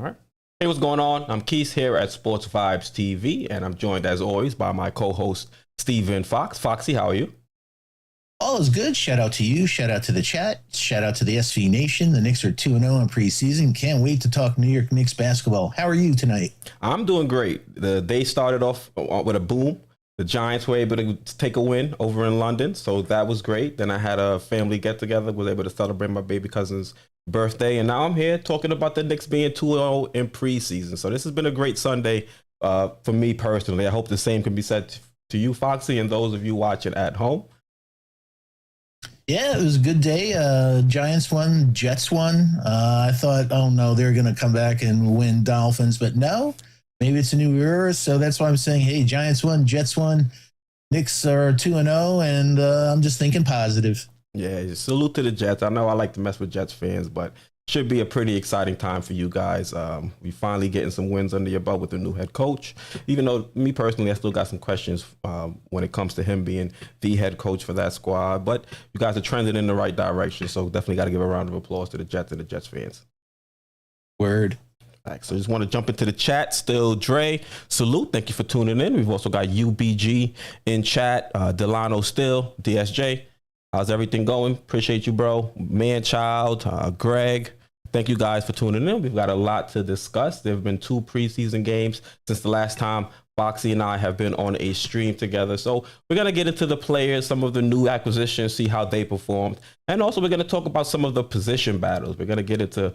All right. Hey, what's going on? I'm Keith here at Sports Vibes TV, and I'm joined as always by my co-host Steven Fox. Foxy, how are you? All is good. Shout out to you. Shout out to the chat. Shout out to the SV Nation. The Knicks are 2-0 in preseason. Can't wait to talk New York Knicks basketball. How are you tonight? I'm doing great. The day started off with a boom. The Giants were able to take a win over in London, so that was great. Then I had a family get together, was able to celebrate my baby cousin's birthday, and now I'm here talking about the Knicks being 2-0 in preseason. So this has been a great Sunday for me personally. I hope the same can be said to you, Foxy, and those of you watching at home. Yeah, it was a good day. Giants won, Jets won. I thought, oh no, they're going to come back and win Dolphins, but no, maybe it's a new era. So that's why I'm saying, hey, Giants won, Jets won, Knicks are 2-0, and I'm just thinking positive. Yeah, salute to the Jets. I know I like to mess with Jets fans, but should be a pretty exciting time for you guys. We finally getting some wins under your belt with the new head coach. Even though me personally, I still got some questions when it comes to him being the head coach for that squad. But you guys are trending in the right direction, so definitely got to give a round of applause to the Jets and the Jets fans. Word. All right, so just want to jump into the chat. Still Dre, salute. Thank you for tuning in. We've also got UBG in chat. Delano Still, DSJ. How's everything going? Appreciate you, bro. Manchild, Greg. Thank you guys for tuning in. We've got a lot to discuss. There have been 2 preseason games since the last time Foxy and I have been on a stream together. So we're going to get into the players, some of the new acquisitions, see how they performed. And also we're going to talk about some of the position battles. We're going to get into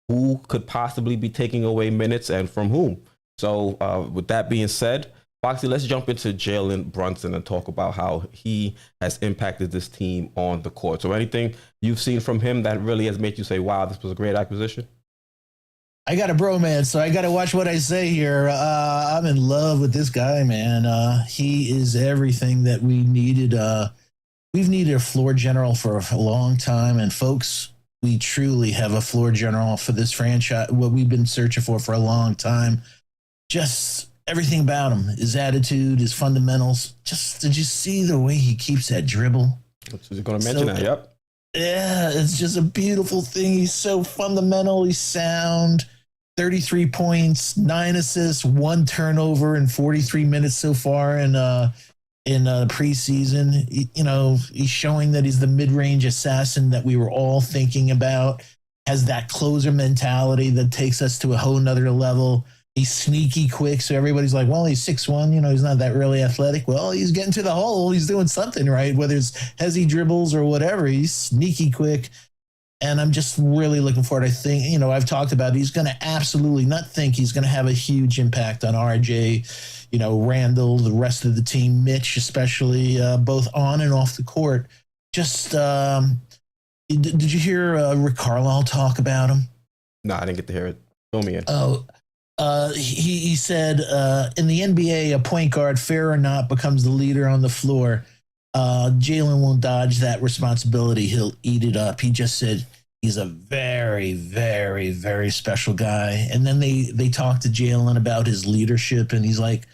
who could possibly be taking away minutes and from whom. So with that being said, Foxy, let's jump into Jalen Brunson and talk about how he has impacted this team on the court. So anything you've seen from him that really has made you say, wow, this was a great acquisition? I got a bromance, so I got to watch what I say here. I'm in love with this guy, man. He is everything that we needed. We've needed a floor general for a long time, and folks, we truly have a floor general for this franchise, what we've been searching for a long time. Just everything about him, his attitude, his fundamentals. Just, did you see the way he keeps that dribble? I was going to mention that, yep. Yeah, it's just a beautiful thing. He's so fundamental. He's sound. 33 points, 9 assists, 1 turnover in 43 minutes so far in preseason. He's showing that he's the mid-range assassin that we were all thinking about. Has that closer mentality that takes us to a whole nother level. He's sneaky quick, so everybody's like, well, he's 6'1", he's not that really athletic. Well, he's getting to the hole. He's doing something right, whether it's hezzy dribbles or whatever. He's sneaky quick, and I'm just really looking forward. I think, I've talked about it. He's going to absolutely not think he's going to have a huge impact on RJ, Randle, the rest of the team, Mitch especially, both on and off the court. Just, did you hear Rick Carlisle talk about him? No, I didn't get to hear it. Fill me in. Oh, he said, in the NBA, a point guard, fair or not, becomes the leader on the floor. Jalen won't dodge that responsibility. He'll eat it up. He just said he's a very, very, very special guy. And then they talked to Jalen about his leadership, and he's like,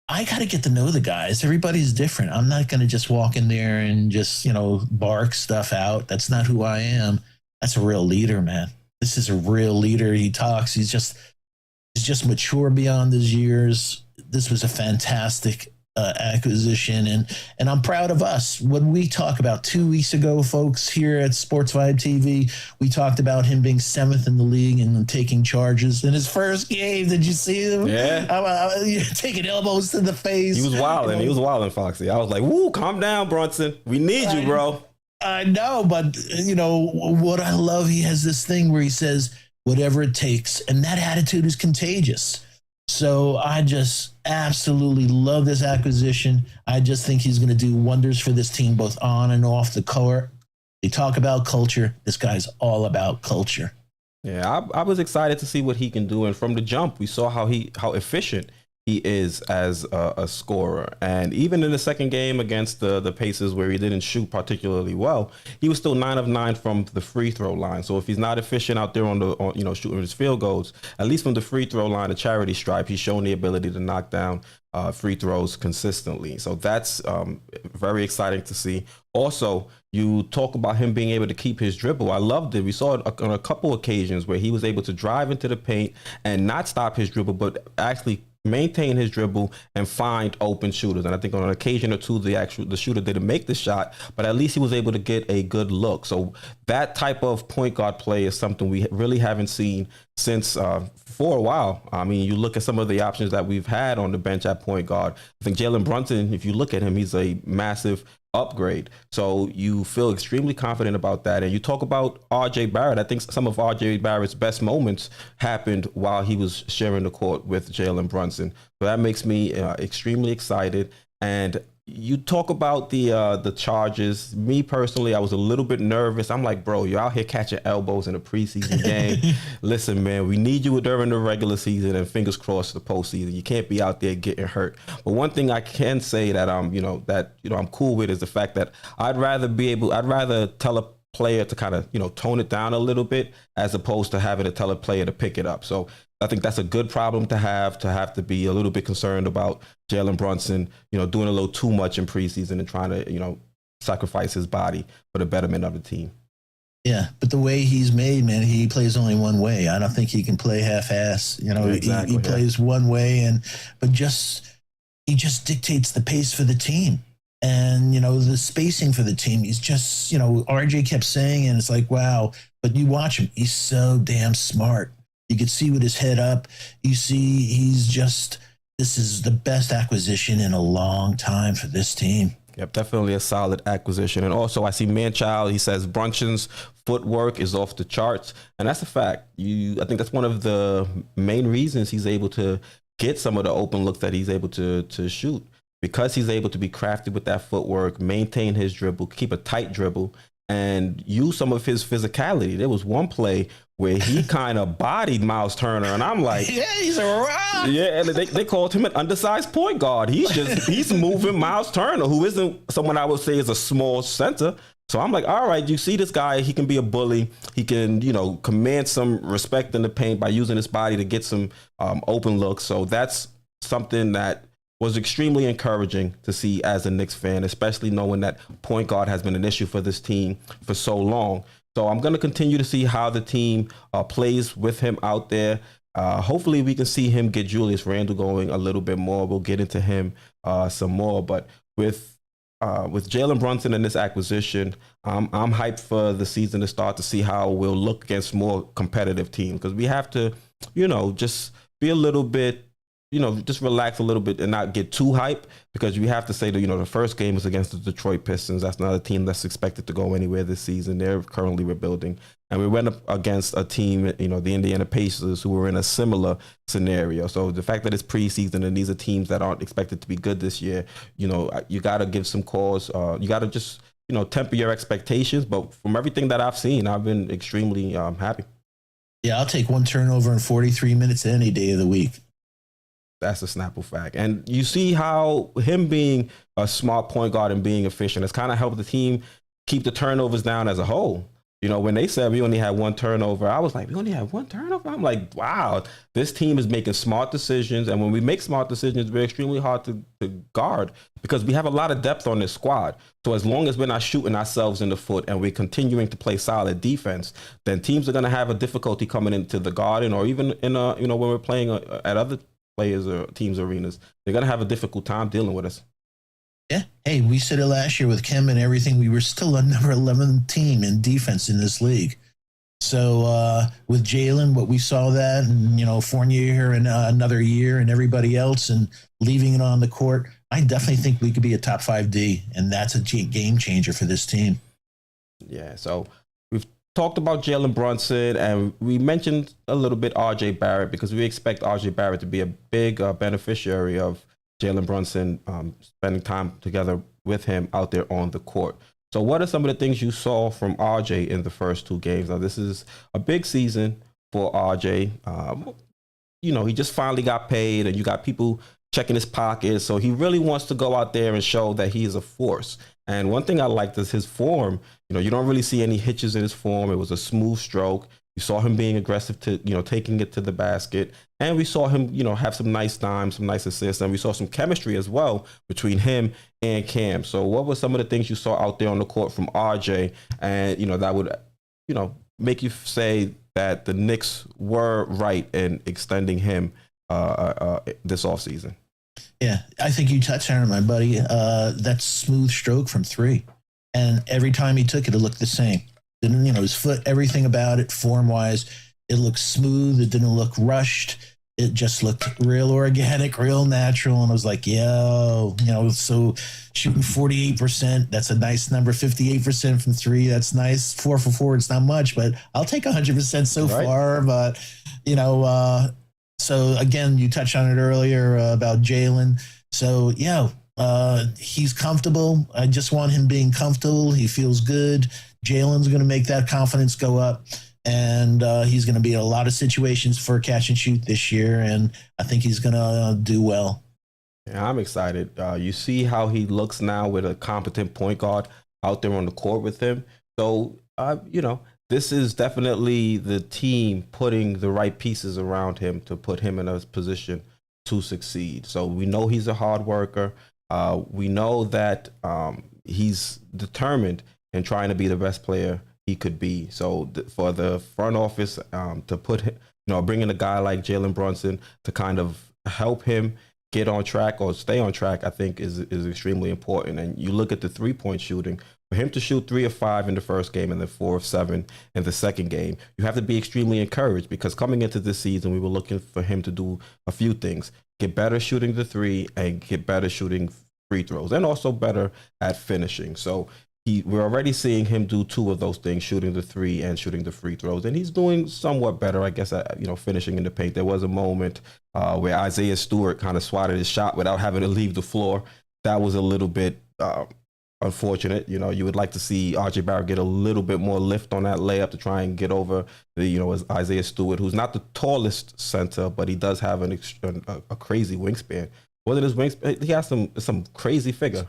I got to get to know the guys. Everybody's different. I'm not going to just walk in there and just, bark stuff out. That's not who I am. That's a real leader, man. This is a real leader. He talks. He's just mature beyond his years. This was a fantastic acquisition, and I'm proud of us. When we talk about 2 weeks ago, folks, here at Sports Vibe TV, we talked about him being 7th in the league and taking charges in his first game. Did you see him? Yeah. Taking elbows to the face. He was wilding. He was wilding, Foxy. I was like, woo, calm down, Brunson. We need you, bro. I know, but what I love, he has this thing where he says, whatever it takes. And that attitude is contagious. So I just absolutely love this acquisition. I just think he's going to do wonders for this team, both on and off the court. They talk about culture. This guy's all about culture. Yeah, I was excited to see what he can do. And from the jump, we saw how efficient he is as a scorer. And even in the second game against the Pacers, where he didn't shoot particularly well, he was still 9 of 9 from the free throw line. So if he's not efficient out there on shooting his field goals, at least from the free throw line, the charity stripe, he's shown the ability to knock down free throws consistently. So that's very exciting to see. Also, you talk about him being able to keep his dribble. I loved it. We saw it on a couple occasions where he was able to drive into the paint and not stop his dribble, but actually maintain his dribble and find open shooters. And I think on an occasion or two, the shooter didn't make the shot, but at least he was able to get a good look. So that type of point guard play is something we really haven't seen since for a while. I mean, you look at some of the options that we've had on the bench at point guard. I think Jalen Brunson, if you look at him, he's a massive upgrade. So you feel extremely confident about that. And you talk about RJ Barrett. I think some of RJ Barrett's best moments happened while he was sharing the court with Jalen Brunson. So that makes me extremely excited. And you talk about the charges. Me personally, I was a little bit nervous. I'm like, bro, you're out here catching elbows in a preseason game. Listen, man, we need you during the regular season, and fingers crossed the postseason. You can't be out there getting hurt. But one thing I can say that I'm cool with is the fact that I'd rather tell a player to kind of tone it down a little bit as opposed to having to tell a player to pick it up. So I think that's a good problem to have to be a little bit concerned about Jalen Brunson, doing a little too much in preseason and trying to, sacrifice his body for the betterment of the team. Yeah, but the way he's made, man, he plays only one way. I don't think he can play half-ass. Exactly, he plays one way, but he just dictates the pace for the team. And, the spacing for the team, he's just, RJ kept saying, and it's like, wow. But you watch him, he's so damn smart. You could see with his head up, you see this is the best acquisition in a long time for this team. Yep, definitely a solid acquisition. And also I see Manchild, he says Brunson's footwork is off the charts. And that's a fact. I think that's one of the main reasons he's able to get some of the open looks that he's able to shoot. Because he's able to be crafted with that footwork, maintain his dribble, keep a tight dribble, and use some of his physicality. There was one play where he kind of bodied Miles Turner, and I'm like, yeah, he's a rock. Yeah, and they called him an undersized point guard. He's moving Miles Turner, who isn't someone I would say is a small center. So I'm like, all right, you see this guy, he can be a bully. He can, command some respect in the paint by using his body to get some open looks. So that's something that was extremely encouraging to see as a Knicks fan, especially knowing that point guard has been an issue for this team for so long. So I'm going to continue to see how the team plays with him out there. Hopefully we can see him get Julius Randle going a little bit more. We'll get into him some more. But with Jalen Brunson and this acquisition, I'm hyped for the season to start to see how we'll look against more competitive teams, because we have to, just be a little bit, just relax a little bit and not get too hype, because you have to say that, the first game is against the Detroit Pistons. That's not a team that's expected to go anywhere this season. They're currently rebuilding. And we went up against a team, the Indiana Pacers, who were in a similar scenario. So the fact that it's preseason and these are teams that aren't expected to be good this year, you got to give some cause. You got to just, temper your expectations. But from everything that I've seen, I've been extremely happy. Yeah, I'll take one turnover in 43 minutes any day of the week. That's a Snapple fact. And you see how him being a smart point guard and being efficient has kind of helped the team keep the turnovers down as a whole. When they said we only had one turnover, I was like, we only have one turnover? I'm like, wow, this team is making smart decisions. And when we make smart decisions, we're extremely hard to guard, because we have a lot of depth on this squad. So as long as we're not shooting ourselves in the foot and we're continuing to play solid defense, then teams are going to have a difficulty coming into the Garden, or even in when we're playing at other players or teams arenas. They're going to have a difficult time dealing with us. Yeah. Hey, we said it last year with Kim and everything. We were still a number 11 team in defense in this league. So with Jalen, what we saw that, and, Fournier and another year and everybody else and leaving it on the court, I definitely think we could be a top 5 D, and that's a game changer for this team. Yeah. So we've talked about Jalen Brunson, and we mentioned a little bit RJ Barrett, because we expect RJ Barrett to be a big beneficiary of Jalen Brunson spending time together with him out there on the court. So what are some of the things you saw from RJ in the first 2 games? Now, this is a big season for RJ. He just finally got paid, and you got people checking his pockets. So he really wants to go out there and show that he is a force. And one thing I liked is his form. You don't really see any hitches in his form. It was a smooth stroke. You saw him being aggressive to, taking it to the basket. And we saw him, have some nice dimes, some nice assists. And we saw some chemistry as well between him and Cam. So what were some of the things you saw out there on the court from RJ? And, that would, make you say that the Knicks were right in extending him this offseason? Yeah, I think you touched on it, my buddy. That smooth stroke from three. And every time he took it, it looked the same. Didn't, his foot, everything about it, form-wise, it looked smooth. It didn't look rushed. It just looked real organic, real natural. And I was like, so shooting 48%, that's a nice number. 58% from three, that's nice. 4 for 4, it's not much, but I'll take 100% so far. But, so again, you touched on it earlier about Jalen. So, he's comfortable. I just want him being comfortable. He feels good. Jalen's going to make that confidence go up. And he's going to be in a lot of situations for catch and shoot this year. And I think he's going to do well. Yeah, I'm excited. You see how he looks now with a competent point guard out there on the court with him. So, this is definitely the team putting the right pieces around him to put him in a position to succeed. So we know he's a hard worker. We know that he's determined in trying to be the best player he could be. So for the front office to put, bring in a guy like Jalen Brunson to kind of help him get on track or stay on track, I think is extremely important. And you look at the 3-point shooting. For him to shoot 3 of 5 in the first game and then 4 of 7 in the second game, you have to be extremely encouraged, because coming into this season, we were looking for him to do a few things: get better shooting the 3 and get better shooting free throws, and also better at finishing. So we're already seeing him do 2 of those things, shooting the 3 and shooting the free throws. And he's doing somewhat better, I guess, at, finishing in the paint. There was a moment where Isaiah Stewart kind of swatted his shot without having to leave the floor. That was a little bit unfortunate. You would like to see RJ Barrett get a little bit more lift on that layup to try and get over as Isaiah Stewart, who's not the tallest center, but he does have a crazy wingspan. Wasn't his wingspan? He has some crazy figure.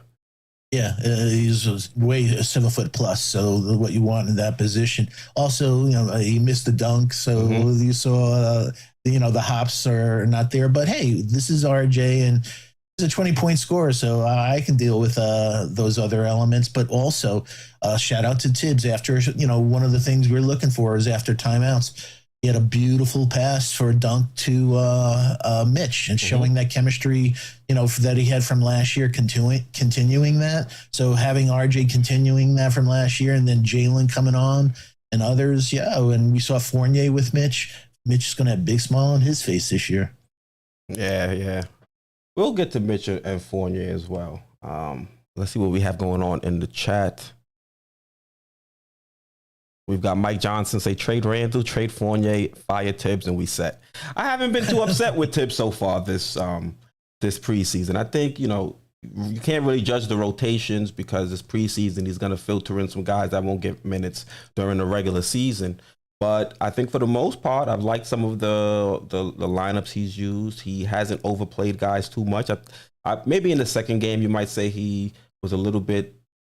Yeah, he's way 7 foot plus. So what you want in that position. Also, he missed the dunk, so you saw the hops are not there. But hey, this is RJ, and he's a 20-point scorer, so I can deal with those other elements. But also, shout out to Tibbs. After one of the things we're looking for is after timeouts, he had a beautiful pass for a dunk to Mitch, and showing that chemistry, that he had from last year, continuing that. So having RJ continuing that from last year, and then Jalen coming on and others, and we saw Fournier with Mitch. Mitch is going to have a big smile on his face this year. Yeah. We'll get to Mitch and Fournier as well. Let's see what we have going on in the chat. We've got Mike Johnson say, trade Randle, trade Fournier, fire Tibbs, and we set. I haven't been too upset with Tibbs so far this preseason. I think, you can't really judge the rotations because it's preseason. He's going to filter in some guys that won't get minutes during the regular season. But I think for the most part, I've liked some of the lineups he's used. He hasn't overplayed guys too much. Maybe in the second game, you might say he was a little bit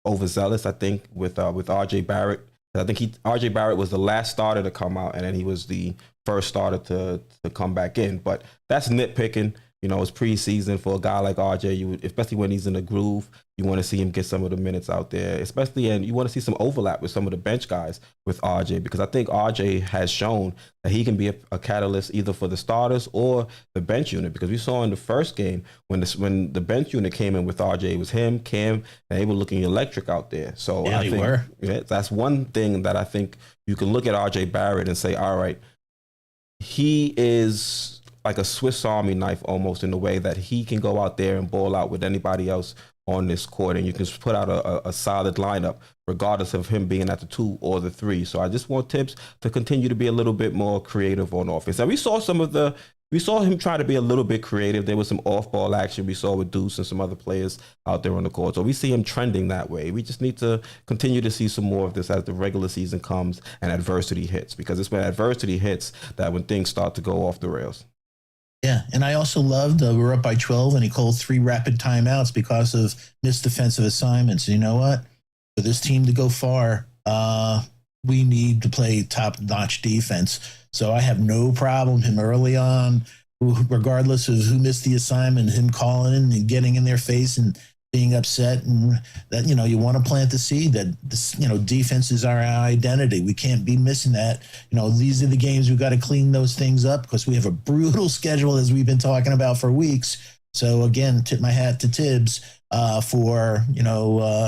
overzealous, I think, with RJ Barrett. I think RJ Barrett was the last starter to come out, and then he was the first starter to come back in. But that's nitpicking. It's preseason for a guy like RJ. Especially when he's in a groove, you want to see him get some of the minutes out there, and you want to see some overlap with some of the bench guys with RJ, because I think RJ has shown that he can be a catalyst either for the starters or the bench unit, because we saw in the first game when the bench unit came in with RJ, it was him, Cam, and they were looking electric out there. So I think that's one thing that I think you can look at RJ Barrett and say, all right, he is like a Swiss Army knife almost, in the way that he can go out there and ball out with anybody else on this court, and you can put out a solid lineup regardless of him being at the 2 or the 3. So I just want Tibbs to continue to be a little bit more creative on offense. And we saw him try to be a little bit creative. There was some off-ball action we saw with Deuce and some other players out there on the court. So we see him trending that way. We just need to continue to see some more of this as the regular season comes and adversity hits, because it's when adversity hits that when things start to go off the rails. Yeah, and I also loved we're up by 12, and he called 3 rapid timeouts because of missed defensive assignments. You know what? For this team to go far, we need to play top-notch defense. So I have no problem him early on, regardless of who missed the assignment, him calling in and getting in their face and being upset, and that you want to plant the seed that this defense is our identity. We can't be missing that. These are the games we've got to clean those things up because we have a brutal schedule as we've been talking about for weeks. So again, tip my hat to Tibbs for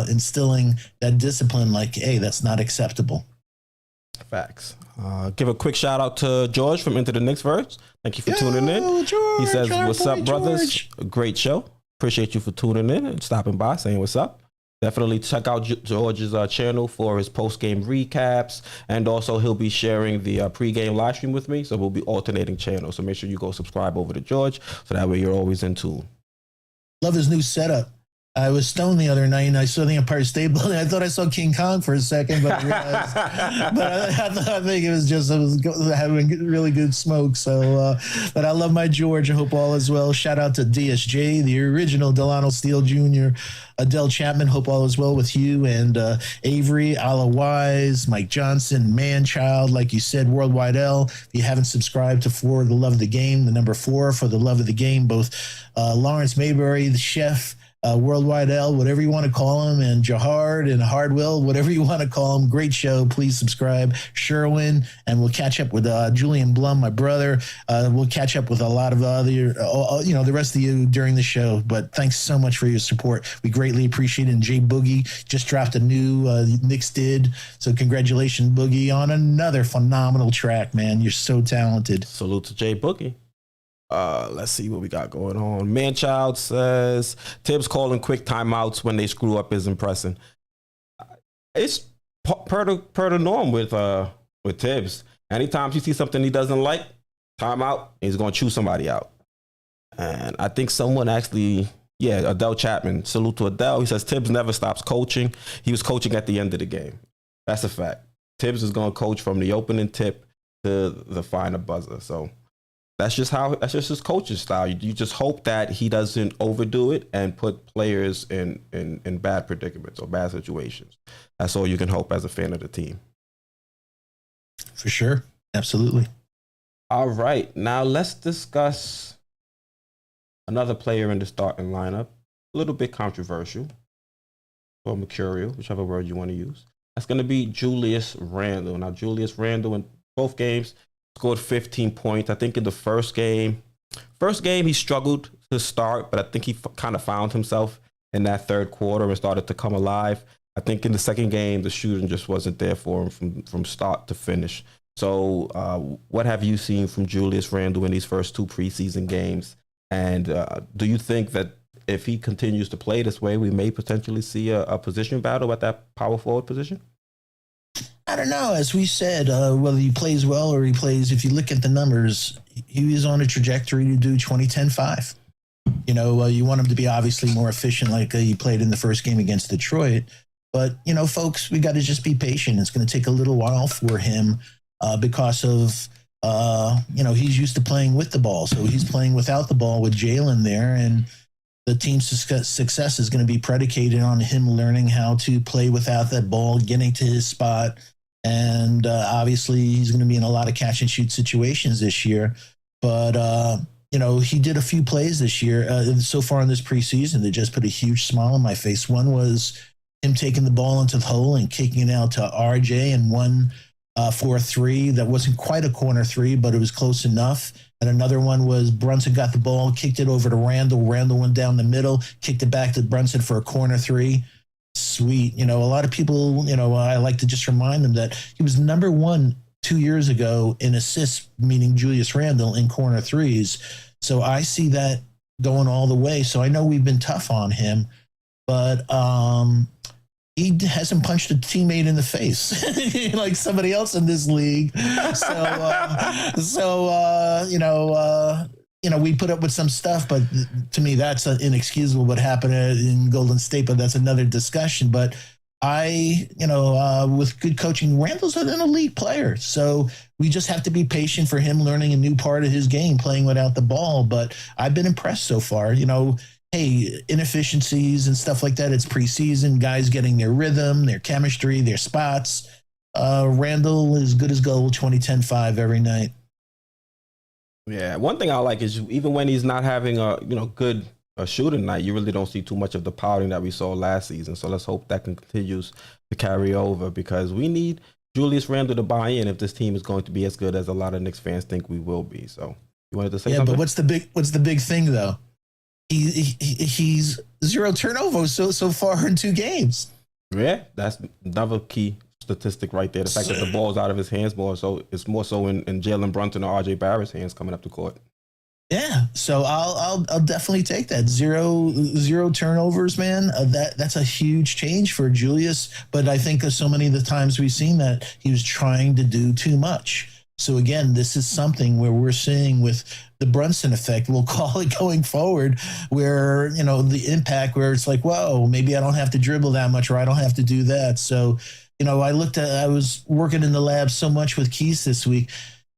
instilling that discipline. Like, hey, that's not acceptable. Facts. Give a quick shout out to George from Into the Knicks Verse. Thank you for tuning in. George, he says, "What's up, brothers? George. A great show. Appreciate you for tuning in and stopping by, saying what's up. Definitely check out George's channel for his post-game recaps, and also he'll be sharing the pre-game live stream with me, so we'll be alternating channels. So make sure you go subscribe over to George, so that way you're always in tune." Love his new setup. I was stoned the other night and I saw the Empire State Building. I thought I saw King Kong for a second, but I realized, I think it was having really good smoke. So, but I love my George. I hope all is well. Shout out to DSJ, the original Delano Steele Jr., Adele Chapman. Hope all is well with you and Avery, Ala Wise, Mike Johnson, Manchild. Like you said, Worldwide L. If you haven't subscribed to For the Love of the Game, the number 4 for the love of the game, both Lawrence Mayberry, the chef, Worldwide L, whatever you want to call him, and Jahard and Hardwell, whatever you want to call him. Great show. Please subscribe. Sherwin, and we'll catch up with Julian Blum, my brother. We'll catch up with a lot of other, the rest of you during the show. But thanks so much for your support. We greatly appreciate it. And Jay Boogie just dropped a new Knicks did. So congratulations, Boogie, on another phenomenal track, man. You're so talented. Salute to Jay Boogie. Let's see what we got going on. Manchild says Tibbs calling quick timeouts when they screw up is impressive. It's per the norm with Tibbs. Anytime you see something he doesn't like, timeout, he's going to chew somebody out. And I think someone actually, Adele Chapman. Salute to Adele. He says Tibbs never stops coaching. He was coaching at the end of the game. That's a fact. Tibbs is going to coach from the opening tip to the final buzzer. So that's just his coaching style. You just hope that he doesn't overdo it and put players in bad predicaments or bad situations. That's all you can hope as a fan of the team. For sure. Absolutely. All right. Now let's discuss another player in the starting lineup. A little bit controversial or mercurial, whichever word you want to use. That's going to be Julius Randle. Now, Julius Randle in both games scored 15 points. I think in the first game he struggled to start, but I think he kind of found himself in that third quarter and started to come alive. I think in the second game, the shooting just wasn't there for him from start to finish. So what have you seen from Julius Randle in these first 2 preseason games? And do you think that if he continues to play this way, we may potentially see a position battle at that power forward position? I don't know. As we said, whether he plays well or he plays, if you look at the numbers, he was on a trajectory to do 20-10-5. You want him to be obviously more efficient like he played in the first game against Detroit. But, folks, we got to just be patient. It's going to take a little while for him because of, he's used to playing with the ball. So he's playing without the ball with Jalen there. And the team's success is going to be predicated on him learning how to play without that ball, getting to his spot. And obviously, he's going to be in a lot of catch and shoot situations this year. But, he did a few plays this year so far in this preseason that just put a huge smile on my face. One was him taking the ball into the hole and kicking it out to RJ and one for a 3 that wasn't quite a corner 3, but it was close enough. And another one was Brunson got the ball, kicked it over to Randle. Randle went down the middle, kicked it back to Brunson for a corner 3. Sweet. A lot of people, I like to just remind them that he was number 1 2 years ago in assists, meaning Julius Randle in corner 3s. So I see that going all the way. So I know we've been tough on him, but he hasn't punched a teammate in the face like somebody else in this league. We put up with some stuff, but to me, that's inexcusable what happened in Golden State, but that's another discussion. But with good coaching, Randall's an elite player. So we just have to be patient for him learning a new part of his game, playing without the ball. But I've been impressed so far. Hey, inefficiencies and stuff like that. It's preseason, guys getting their rhythm, their chemistry, their spots. Randall is good as gold, 20-10-5 every night. Yeah, one thing I like is even when he's not having a good shooting night, you really don't see too much of the pouting that we saw last season. So let's hope that continues to carry over, because we need Julius Randle to buy in if this team is going to be as good as a lot of Knicks fans think we will be. So you wanted to say something? But what's the big thing though? He's 0 turnovers so far in 2 games. Yeah, that's another key statistic right there. The fact that the ball's out of his hands more, so it's more so in Jalen Brunson or RJ Barrett's hands coming up the court. Yeah, so I'll definitely take that. Zero turnovers, man. That's a huge change for Julius. But I think of so many of the times we've seen that he was trying to do too much. So again, this is something where we're seeing with the Brunson effect, we'll call it going forward, where the impact where it's like, whoa, maybe I don't have to dribble that much, or I don't have to do that. So I was working in the lab so much with Keys this week.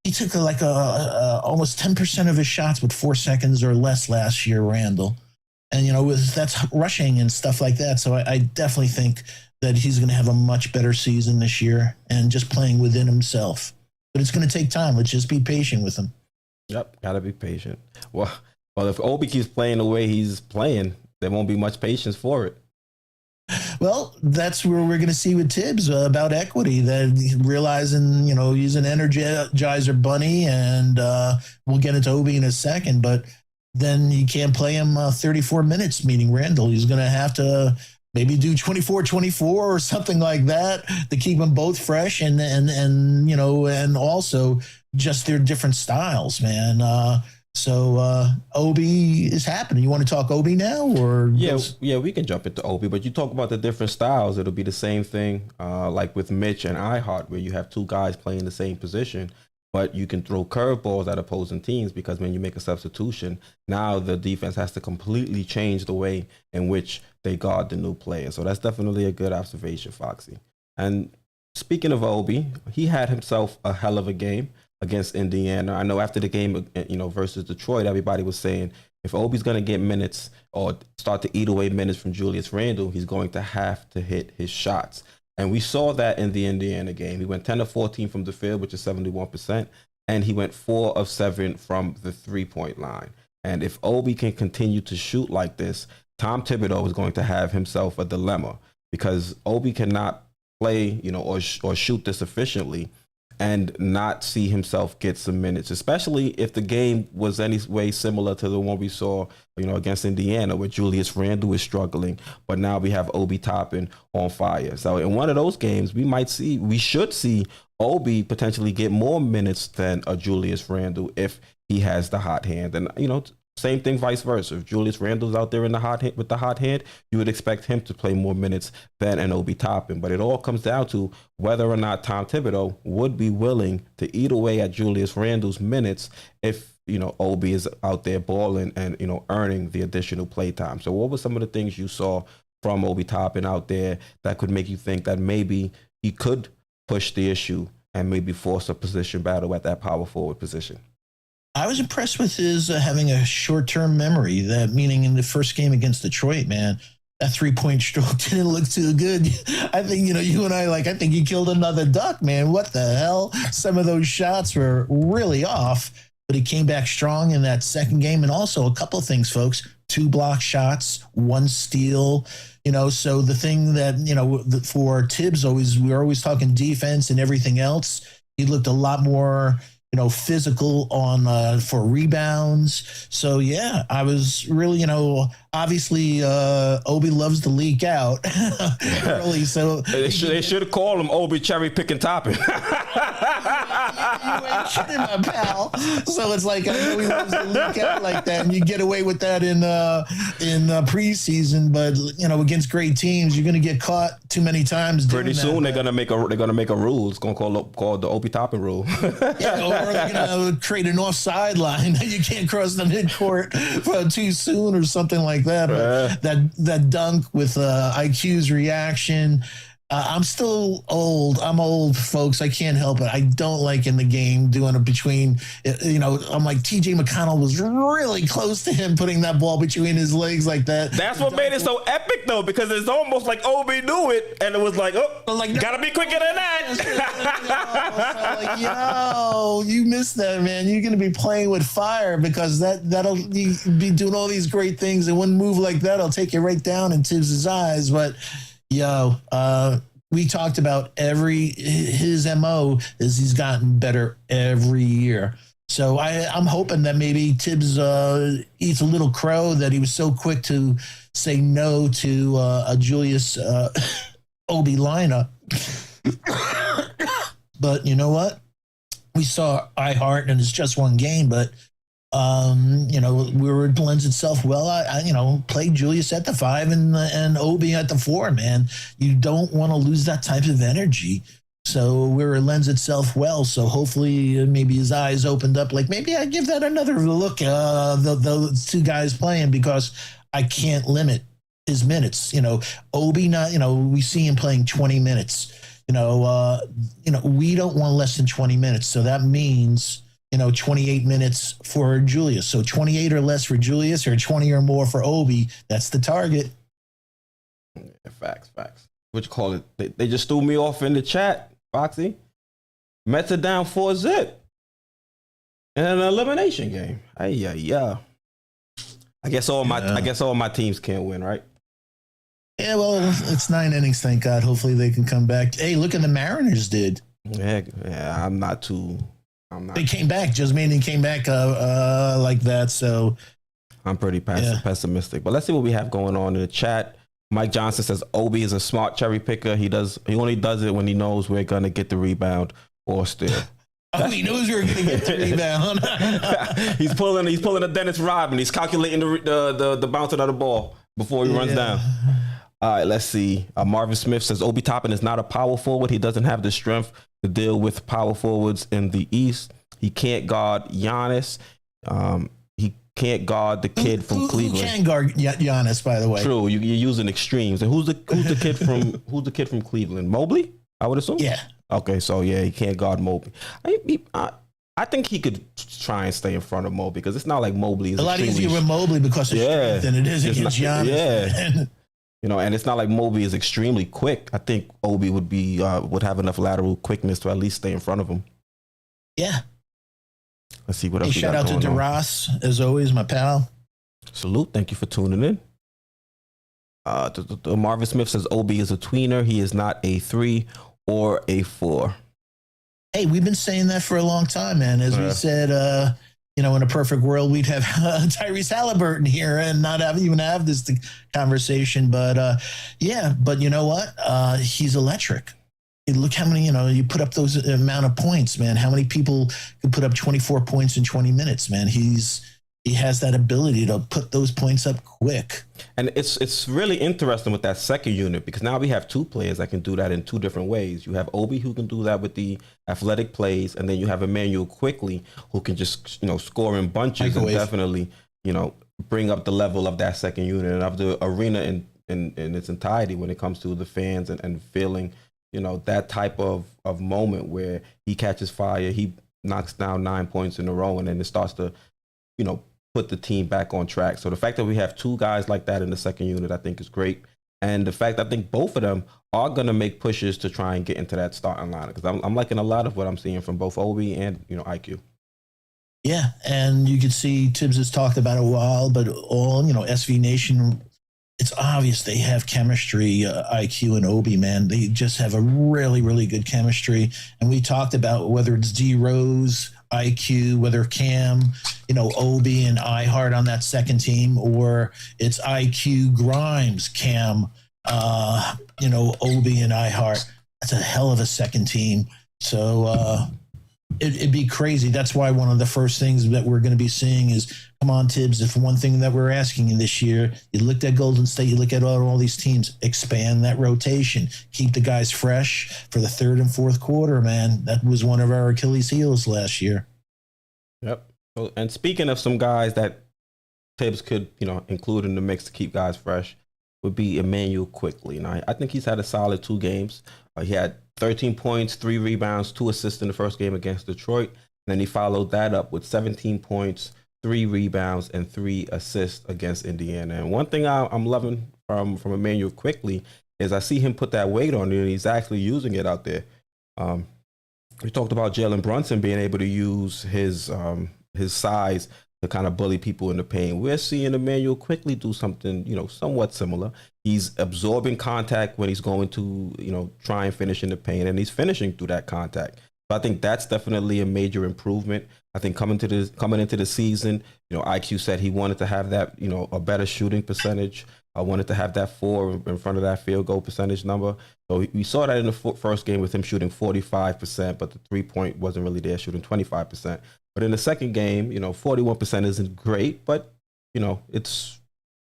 He took almost 10% of his shots with 4 seconds or less last year, Randall. And, that's rushing and stuff like that. So I definitely think that he's going to have a much better season this year and just playing within himself. But it's going to take time. Let's just be patient with him. Yep, got to be patient. Well, if Obi keeps playing the way he's playing, there won't be much patience for it. Well, that's where we're going to see with Tibbs about equity, that realizing, he's an energizer bunny, and we'll get into Obi in a second, but then you can't play him 34 minutes, meaning Randall. He's going to have to maybe do 24-24 or something like that to keep them both fresh and also just their different styles, man. So Obi is happening. You want to talk Obi now, or yeah, we can jump into Obi. But you talk about the different styles. It'll be the same thing, like with Mitch and iHeart, where you have 2 guys playing the same position, but you can throw curveballs at opposing teams, because when you make a substitution, now the defense has to completely change the way in which they guard the new player. So that's definitely a good observation, Foxy. And speaking of Obi, he had himself a hell of a game against Indiana. I know after the game, versus Detroit, everybody was saying if Obi's going to get minutes or start to eat away minutes from Julius Randle, he's going to have to hit his shots. And we saw that in the Indiana game. He went 10 of 14 from the field, which is 71%, and he went 4 of 7 from the 3-point line. And if Obi can continue to shoot like this, Tom Thibodeau is going to have himself a dilemma, because Obi cannot play, or shoot this efficiently and not see himself get some minutes, especially if the game was any way similar to the one we saw, against Indiana, where Julius Randle is struggling, but now we have Obi Toppin on fire. So in one of those games, we should see Obi potentially get more minutes than a Julius Randle if he has the hot hand. And, same thing vice versa. If Julius Randle's out there in with the hot hand, you would expect him to play more minutes than an Obi Toppin. But it all comes down to whether or not Tom Thibodeau would be willing to eat away at Julius Randle's minutes if, Obi is out there balling and, earning the additional play time. So what were some of the things you saw from Obi Toppin out there that could make you think that maybe he could push the issue and maybe force a position battle at that power forward position? I was impressed with his having a short-term memory. That meaning in the first game against Detroit, man, that 3-point stroke didn't look too good. I think, you and I think he killed another duck, man. What the hell? Some of those shots were really off, but he came back strong in that second game. And also a couple of things, folks, 2 block shots, 1 steal, so the thing that, for Tibbs, we're always talking defense and everything else. He looked a lot more, physical on for rebounds. So yeah, I was really, obviously Obi loves to leak out early. So they should have called him Obi Cherry Picking Toppin. You ain't kidding, my pal. So it's like, I know he loves to leak out like that, and you get away with that in preseason, but against great teams, you're going to get caught too many times. Pretty soon they're going to make a rule. It's going to call the Obi Toppin rule. Yeah, or they're going to create an offside line. You can't cross the midcourt too soon or something like that. But that dunk with IQ's reaction, I'm still old. I'm old, folks. I can't help it. I don't like in the game doing it between, I'm like, TJ McConnell was really close to him putting that ball between his legs like that. That's what made it so epic, though, because it's almost like Obi knew it, and it was like, gotta be quicker than that. You missed that, man. You're going to be playing with fire because that'll be doing all these great things, and one move like that'll take you right down in Tibbs' eyes. But we talked about his MO is he's gotten better every year. So I'm hoping that maybe Tibbs eats a little crow that he was so quick to say no to a Julius Obi lineup. But you know what? We saw iHeart, and it's just one game, but it lends itself well. Play Julius at the 5 and Obi at the 4, man. You don't want to lose that type of energy. So where it lends itself well. So hopefully maybe his eyes opened up. Like maybe I give that another look. The two guys playing because I can't limit his minutes. Obi we see him playing 20 minutes. We don't want less than 20 minutes. So that means 28 minutes for Julius. So 28 or less for Julius or 20 or more for Obi. That's the target. Yeah, facts. What you call it? They just threw me off in the chat, Foxy. Mets are down 4-0 in an elimination game. Yeah. I guess all my teams can't win, right? Yeah, well, it's 9 innings, thank God. Hopefully they can come back. Hey, look at the Mariners did. Yeah, I'm not. They came back. Just meaning came back like that. So I'm pretty pessimistic. But let's see what we have going on in the chat. Mike Johnson says Obi is a smart cherry picker. He only does it when he knows we're gonna get the rebound or steal. He knows we're gonna get the rebound. He's pulling a Dennis Rodman. He's calculating the bouncing of the ball before he runs down. All right, let's see. Marvin Smith says Obi Toppin is not a power forward. He doesn't have the strength to deal with power forwards in the East. He can't guard Giannis. He can't guard the kid from Cleveland. Who can guard Giannis, by the way? True, you're using extremes. And who's the kid from Cleveland? Mobley, I would assume. Yeah. Okay, so yeah, he can't guard Mobley. I think he could try and stay in front of Mobley because it's not like Mobley is a lot easier with Mobley because of strength than it is against Giannis. Yeah. And it's not like Mobley is extremely quick. I think Obi would have enough lateral quickness to at least stay in front of him. Yeah. Let's see what else. Shout out to DeRoss, as always, my pal. Salute. Thank you for tuning in. Marvin Smith says Obi is a tweener. He is not a 3 or a 4. Hey, we've been saying that for a long time, man. As we said, in a perfect world, we'd have Tyrese Halliburton here and not even have this conversation. But but you know what? He's electric. Look how many, you put up those amount of points, man. How many people can put up 24 points in 20 minutes, man? He has that ability to put those points up quick. And it's really interesting with that second unit because now we have 2 players that can do that in 2 different ways. You have Obi who can do that with the athletic plays, and then you have Emmanuel quickly who can just score in bunches and definitely bring up the level of that second unit and of the arena in its entirety when it comes to the fans and feeling that type of moment where he catches fire, he knocks down 9 points in a row, and then it starts to put the team back on track. So the fact that we have 2 guys like that in the second unit, I think is great. And the fact I think both of them are going to make pushes to try and get into that starting lineup because I'm liking a lot of what I'm seeing from both Obi and IQ. Yeah, and you can see Tibbs has talked about it a while, but all SV Nation, it's obvious they have chemistry. IQ and Obi, man, they just have a really, really good chemistry. And we talked about whether it's D Rose, IQ, whether Cam, Obi and iHeart on that second team, or it's IQ, Grimes, Cam, Obi and iHeart. That's a hell of a second team. So it'd be crazy. That's why one of the first things that we're going to be seeing is, come on, Tibbs, if one thing that we're asking in this year, you looked at Golden State, you look at all these teams, expand that rotation, keep the guys fresh for the third and fourth quarter, man. That was one of our Achilles heels last year. Yep. And speaking of some guys that Tibbs could, include in the mix to keep guys fresh, would be Emmanuel quickly. Now, I think he's had a solid 2 games. He had 13 points, 3 rebounds, 2 assists in the first game against Detroit. And then he followed that up with 17 points, 3 rebounds, and 3 assists against Indiana. And one thing I'm loving from Emmanuel quickly is I see him put that weight on it, and he's actually using it out there. We talked about Jalen Brunson being able to use his size to kind of bully people in the paint. We're seeing Emmanuel quickly do something, somewhat similar. He's absorbing contact when he's going to, try and finish in the paint, and he's finishing through that contact. So I think that's definitely a major improvement. I think coming into the season, IQ said he wanted to have that, a better shooting percentage. I wanted to have that 4 in front of that field goal percentage number. So we saw that in the first game with him shooting 45%, but the 3-point wasn't really there, shooting 25%. But in the second game, 41% isn't great, but, it's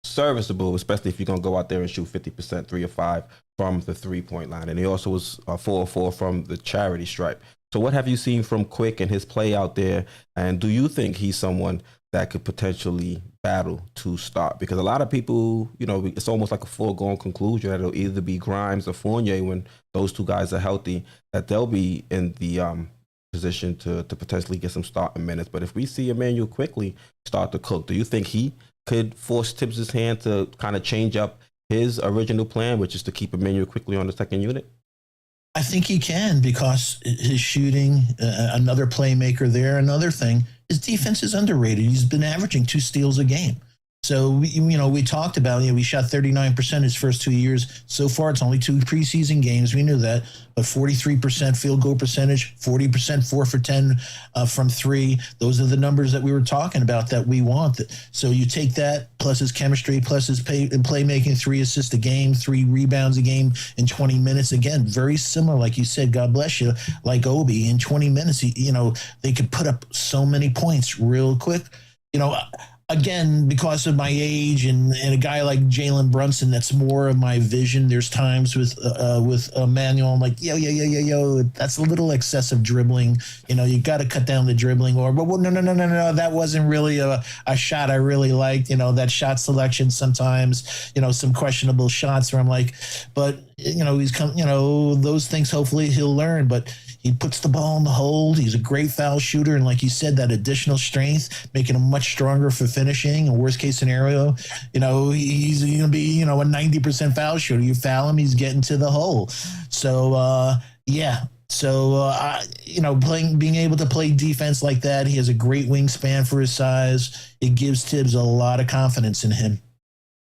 serviceable, especially if you're going to go out there and shoot 50%, 3 or 5 from the 3-point line. And he also was 4-4 from the charity stripe. So what have you seen from Quick and his play out there? And do you think he's someone that could potentially battle to start? Because a lot of people, it's almost like a foregone conclusion that it'll either be Grimes or Fournier when those 2 guys are healthy, that they'll be in the position to potentially get some starting minutes. But if we see Emmanuel quickly start to cook, do you think he could force Tibbs' hand to kind of change up his original plan, which is to keep Emmanuel quickly on the second unit? I think he can, because his shooting, another playmaker there. Another thing, his defense is underrated. He's been averaging 2 steals a game. So, we talked about, we shot 39% his first 2 years. So far, it's only 2 preseason games. We knew that. But 43% field goal percentage, 40%, 4 for 10 from 3. Those are the numbers that we were talking about that we want. So you take that, plus his chemistry, plus his playmaking, 3 assists a game, 3 rebounds a game in 20 minutes. Again, very similar, like you said, God bless you, like Obi. In 20 minutes, they could put up so many points real quick. Again, because of my age and a guy like Jalen Brunson, that's more of my vision. There's times with Emmanuel, I'm like, yo, that's a little excessive dribbling. You got to cut down the dribbling. Or, but no, that wasn't really a shot I really liked. That shot selection sometimes, some questionable shots where I'm like, but he's come. Those things. Hopefully he'll learn, but. He puts the ball in the hold. He's a great foul shooter. And like you said, that additional strength, making him much stronger for finishing. A worst case scenario, he's going to be, a 90% foul shooter. You foul him, he's getting to the hole. So, yeah. So, being able to play defense like that, he has a great wingspan for his size. It gives Tibbs a lot of confidence in him.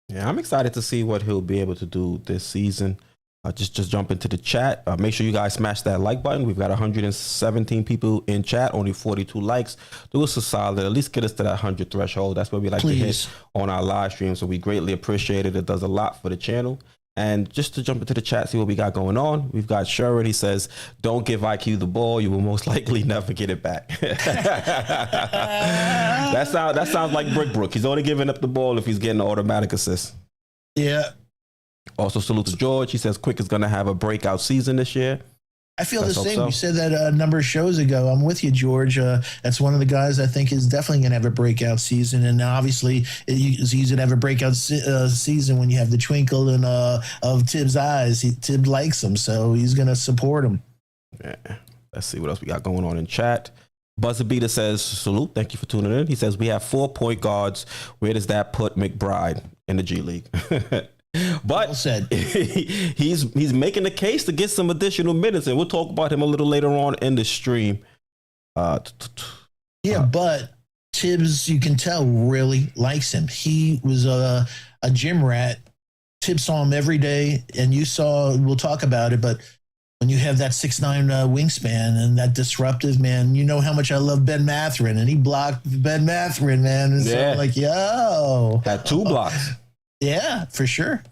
Yeah, I'm excited to see what he'll be able to do this season. Just jump into the chat. Make sure you guys smash that like button. We've got 117 people in chat, only 42 likes. Do us a solid. At least get us to that 100 threshold. That's what we like to hit on our live stream. So we greatly appreciate it. It does a lot for the channel. And just to jump into the chat, see what we got going on. We've got Sherrod. He says, don't give IQ the ball. You will most likely never get it back. That sounds like Brook. He's only giving up the ball if he's getting an automatic assist. Yeah. Also, salute to George. He says Quick is going to have a breakout season this year. I feel the same. So. You said that a number of shows ago. I'm with you, George. That's one of the guys I think is definitely going to have a breakout season. And obviously, he's going to have a breakout season when you have the twinkle of Tibbs' eyes. Tibbs likes him, so he's going to support him. Yeah. Let's see what else we got going on in chat. Buzzer Beater says, salute. Thank you for tuning in. He says, we have 4 point guards. Where does that put Mcbride in the G League? But well said. he's making the case to get some additional minutes, and we'll talk about him a little later on in the stream. But Tibbs, you can tell, really likes him. He was a gym rat. Tibbs saw him every day, and we'll talk about it, but when you have that 6'9" wingspan and that disruptive, man, you know how much I love Ben Mathurin, and he blocked Ben Mathurin, man. And so I'm like, yo. Got 2 blocks. Yeah, for sure.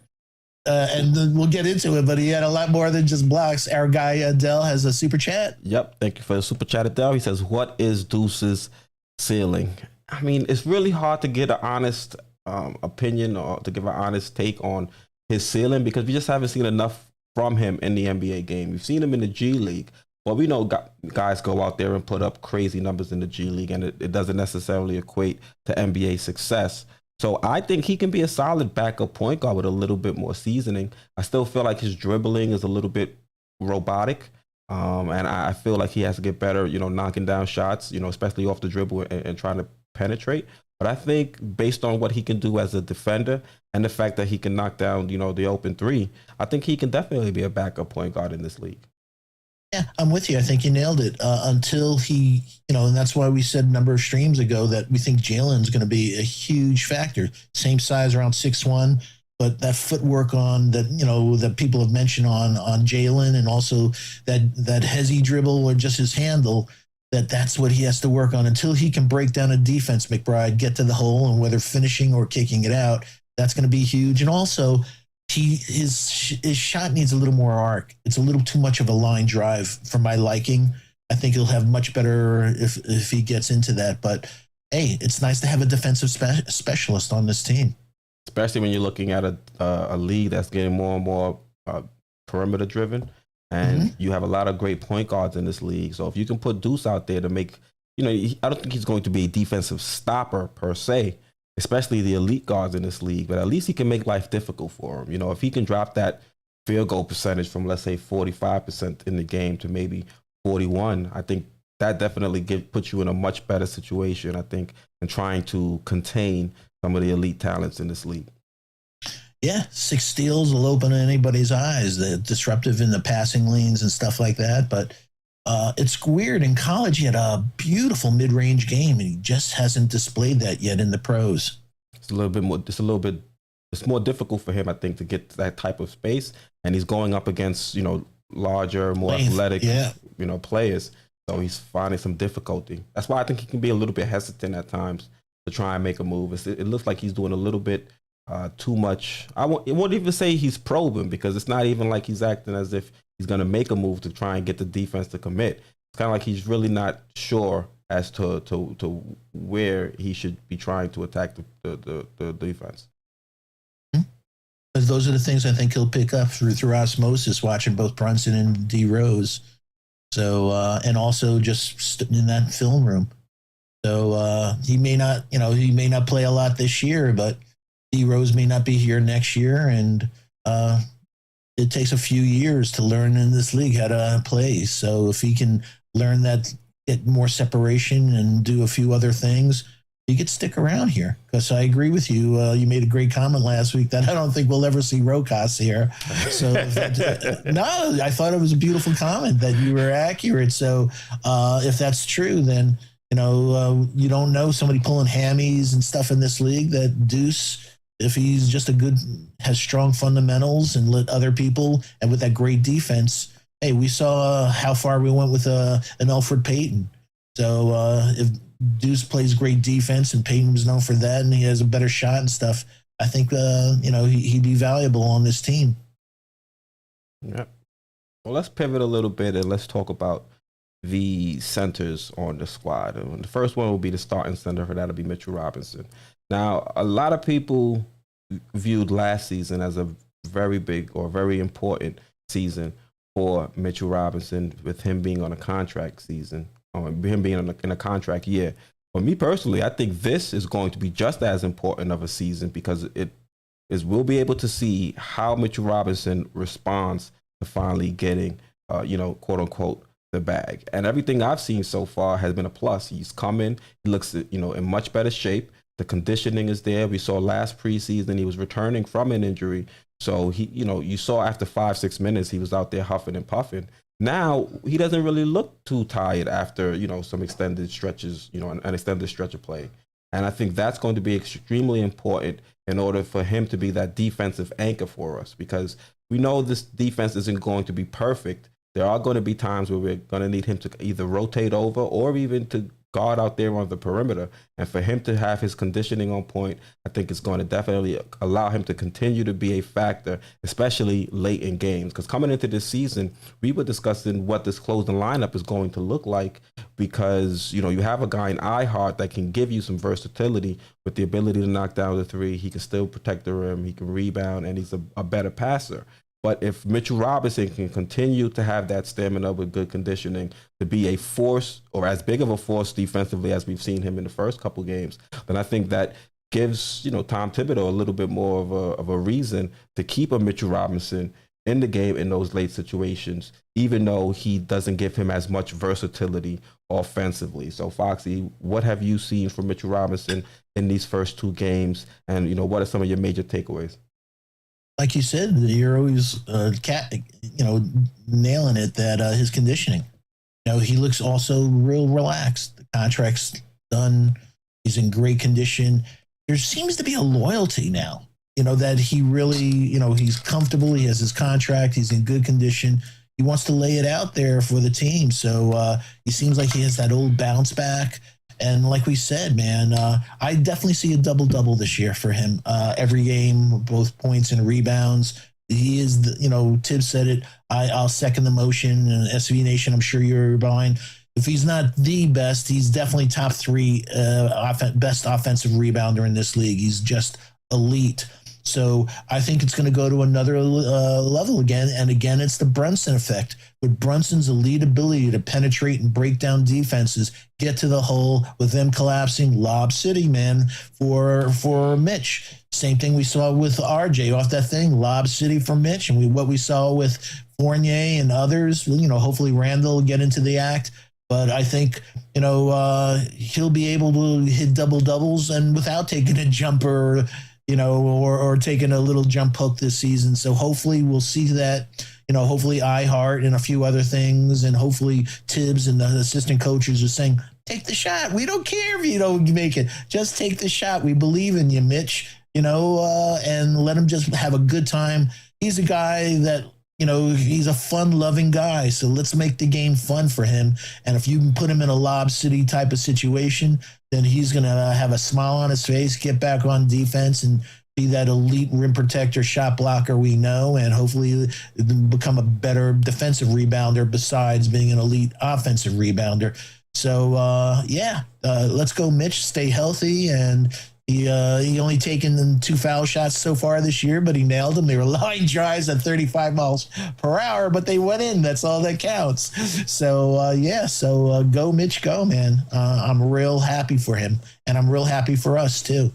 And we'll get into it, but he had a lot more than just blocks. Our guy, Adele, has a super chat. Yep. Thank you for the super chat, Adele. He says, what is Deuce's ceiling? I mean, it's really hard to get an honest opinion or to give an honest take on his ceiling because we just haven't seen enough from him in the NBA game. We've seen him in the G League, but we know guys go out there and put up crazy numbers in the G League, and it doesn't necessarily equate to NBA success. So I think he can be a solid backup point guard with a little bit more seasoning. I still feel like his dribbling is a little bit robotic. And I feel like he has to get better, knocking down shots, especially off the dribble and trying to penetrate. But I think based on what he can do as a defender and the fact that he can knock down, the open three, I think he can definitely be a backup point guard in this league. Yeah, I'm with you. I think you nailed it. Until he, and that's why we said a number of streams ago that we think Jalen's going to be a huge factor. Same size, around 6'1", but that footwork on that, that people have mentioned on Jalen, and also that hezzy dribble or just his handle, that's what he has to work on until he can break down a defense, Mcbride, get to the hole, and whether finishing or kicking it out, that's going to be huge. And also, his shot needs a little more arc. It's a little too much of a line drive for my liking. I think he'll have much better if he gets into that. But hey, it's nice to have a defensive specialist on this team, especially when you're looking at a league that's getting more and more perimeter driven, and you have a lot of great point guards in this league. So if you can put Deuce out there to make, I don't think he's going to be a defensive stopper per se, especially the elite guards in this league, but at least he can make life difficult for him. If he can drop that field goal percentage from, let's say, 45% in the game to maybe 41, I think that definitely puts you in a much better situation, I think, in trying to contain some of the elite talents in this league. Yeah, 6 steals will open anybody's eyes. They're disruptive in the passing lanes and stuff like that, but it's weird. In college, he had a beautiful mid-range game, and he just hasn't displayed that yet in the pros. It's more difficult for him, I think, to get that type of space, and he's going up against, larger, more athletic, players. So he's finding some difficulty. That's why I think he can be a little bit hesitant at times to try and make a move. It looks like he's doing a little bit too much. I won't even say he's probing, because it's not even like he's acting as if he's going to make a move to try and get the defense to commit. It's kind of like he's really not sure as to where he should be trying to attack the defense. Those are the things I think he'll pick up through osmosis, watching both Brunson and D Rose. So, and also just in that film room. So he may not play a lot this year, but D Rose may not be here next year, and it takes a few years to learn in this league how to play. So if he can learn that, get more separation and do a few other things, he could stick around here. Because I agree with you. You made a great comment last week that I don't think we'll ever see Rokas here. So no, I thought it was a beautiful comment that you were accurate. So if that's true, then you don't know somebody pulling hammies and stuff in this league. That Deuce, if he's just has strong fundamentals and let other people, and with that great defense, hey, we saw how far we went with an Elfrid Payton. So if Deuce plays great defense and Payton was known for that, and he has a better shot and stuff, I think he'd be valuable on this team. Yeah. Well, let's pivot a little bit and let's talk about the centers on the squad. And the first one will be the starting center. For that'll be Mitchell Robinson. Now, a lot of people viewed last season as a very big or very important season for Mitchell Robinson, with him being on a contract season, or him being in a contract year. For me personally, I think this is going to be just as important of a season, because we'll be able to see how Mitchell Robinson responds to finally getting, quote unquote, the bag. And everything I've seen so far has been a plus. He's come in, he looks, in much better shape. The conditioning is there. We saw last preseason he was returning from an injury. So he, you saw after 5-6 minutes, he was out there huffing and puffing. Now he doesn't really look too tired after, some extended stretches, an extended stretch of play. And I think that's going to be extremely important in order for him to be that defensive anchor for us, because we know this defense isn't going to be perfect. There are going to be times where we're going to need him to either rotate over or even to guard out there on the perimeter. And for him to have his conditioning on point, I think it's going to definitely allow him to continue to be a factor, especially late in games. Because coming into this season, we were discussing what this closing lineup is going to look like, because, you have a guy in iHeart that can give you some versatility with the ability to knock down the three. He can still protect the rim, he can rebound, and he's a better passer. But if Mitchell Robinson can continue to have that stamina with good conditioning to be a force, or as big of a force defensively as we've seen him in the first couple games, then I think that gives, Tom Thibodeau a little bit more of a reason to keep a Mitchell Robinson in the game in those late situations, even though he doesn't give him as much versatility offensively. So, Foxy, what have you seen from Mitchell Robinson in these first two games? And, what are some of your major takeaways? Like you said, you're always nailing it that his conditioning. He looks also real relaxed. The contract's done. He's in great condition. There seems to be a loyalty now, that he really, he's comfortable. He has his contract. He's in good condition. He wants to lay it out there for the team. So he seems like he has that old bounce back. And like we said, man, I definitely see a double-double this year for him. Every game, both points and rebounds. He is, Tibbs said it. I'll second the motion. And SV Nation, I'm sure you're behind. If he's not the best, he's definitely top three best offensive rebounder in this league. He's just elite. So I think it's going to go to another level again. And again, it's the Brunson effect. With Brunson's elite ability to penetrate and break down defenses, get to the hole, with them collapsing, Lob City, man, for Mitch. Same thing we saw with RJ off that thing, Lob City for Mitch. And what we saw with Fournier and others, hopefully Randle will get into the act. But I think, he'll be able to hit double-doubles and without taking a jumper, or taking a little jump hook this season. So hopefully we'll see that, hopefully iHeart and a few other things, and hopefully Tibbs and the assistant coaches are saying, take the shot. We don't care if you don't make it. Just take the shot. We believe in you, Mitch, and let him just have a good time. He's a guy that, he's a fun-loving guy, so let's make the game fun for him. And if you can put him in a Lob City type of situation, then he's going to have a smile on his face, get back on defense, and be that elite rim protector, shot blocker we know, and hopefully become a better defensive rebounder besides being an elite offensive rebounder. So, let's go, Mitch. Stay healthy, and he only taken 2 foul shots so far this year, but he nailed them. They were line drives at 35 miles per hour, but they went in. That's all that counts. So, go Mitch, go, man. I'm real happy for him, and I'm real happy for us, too.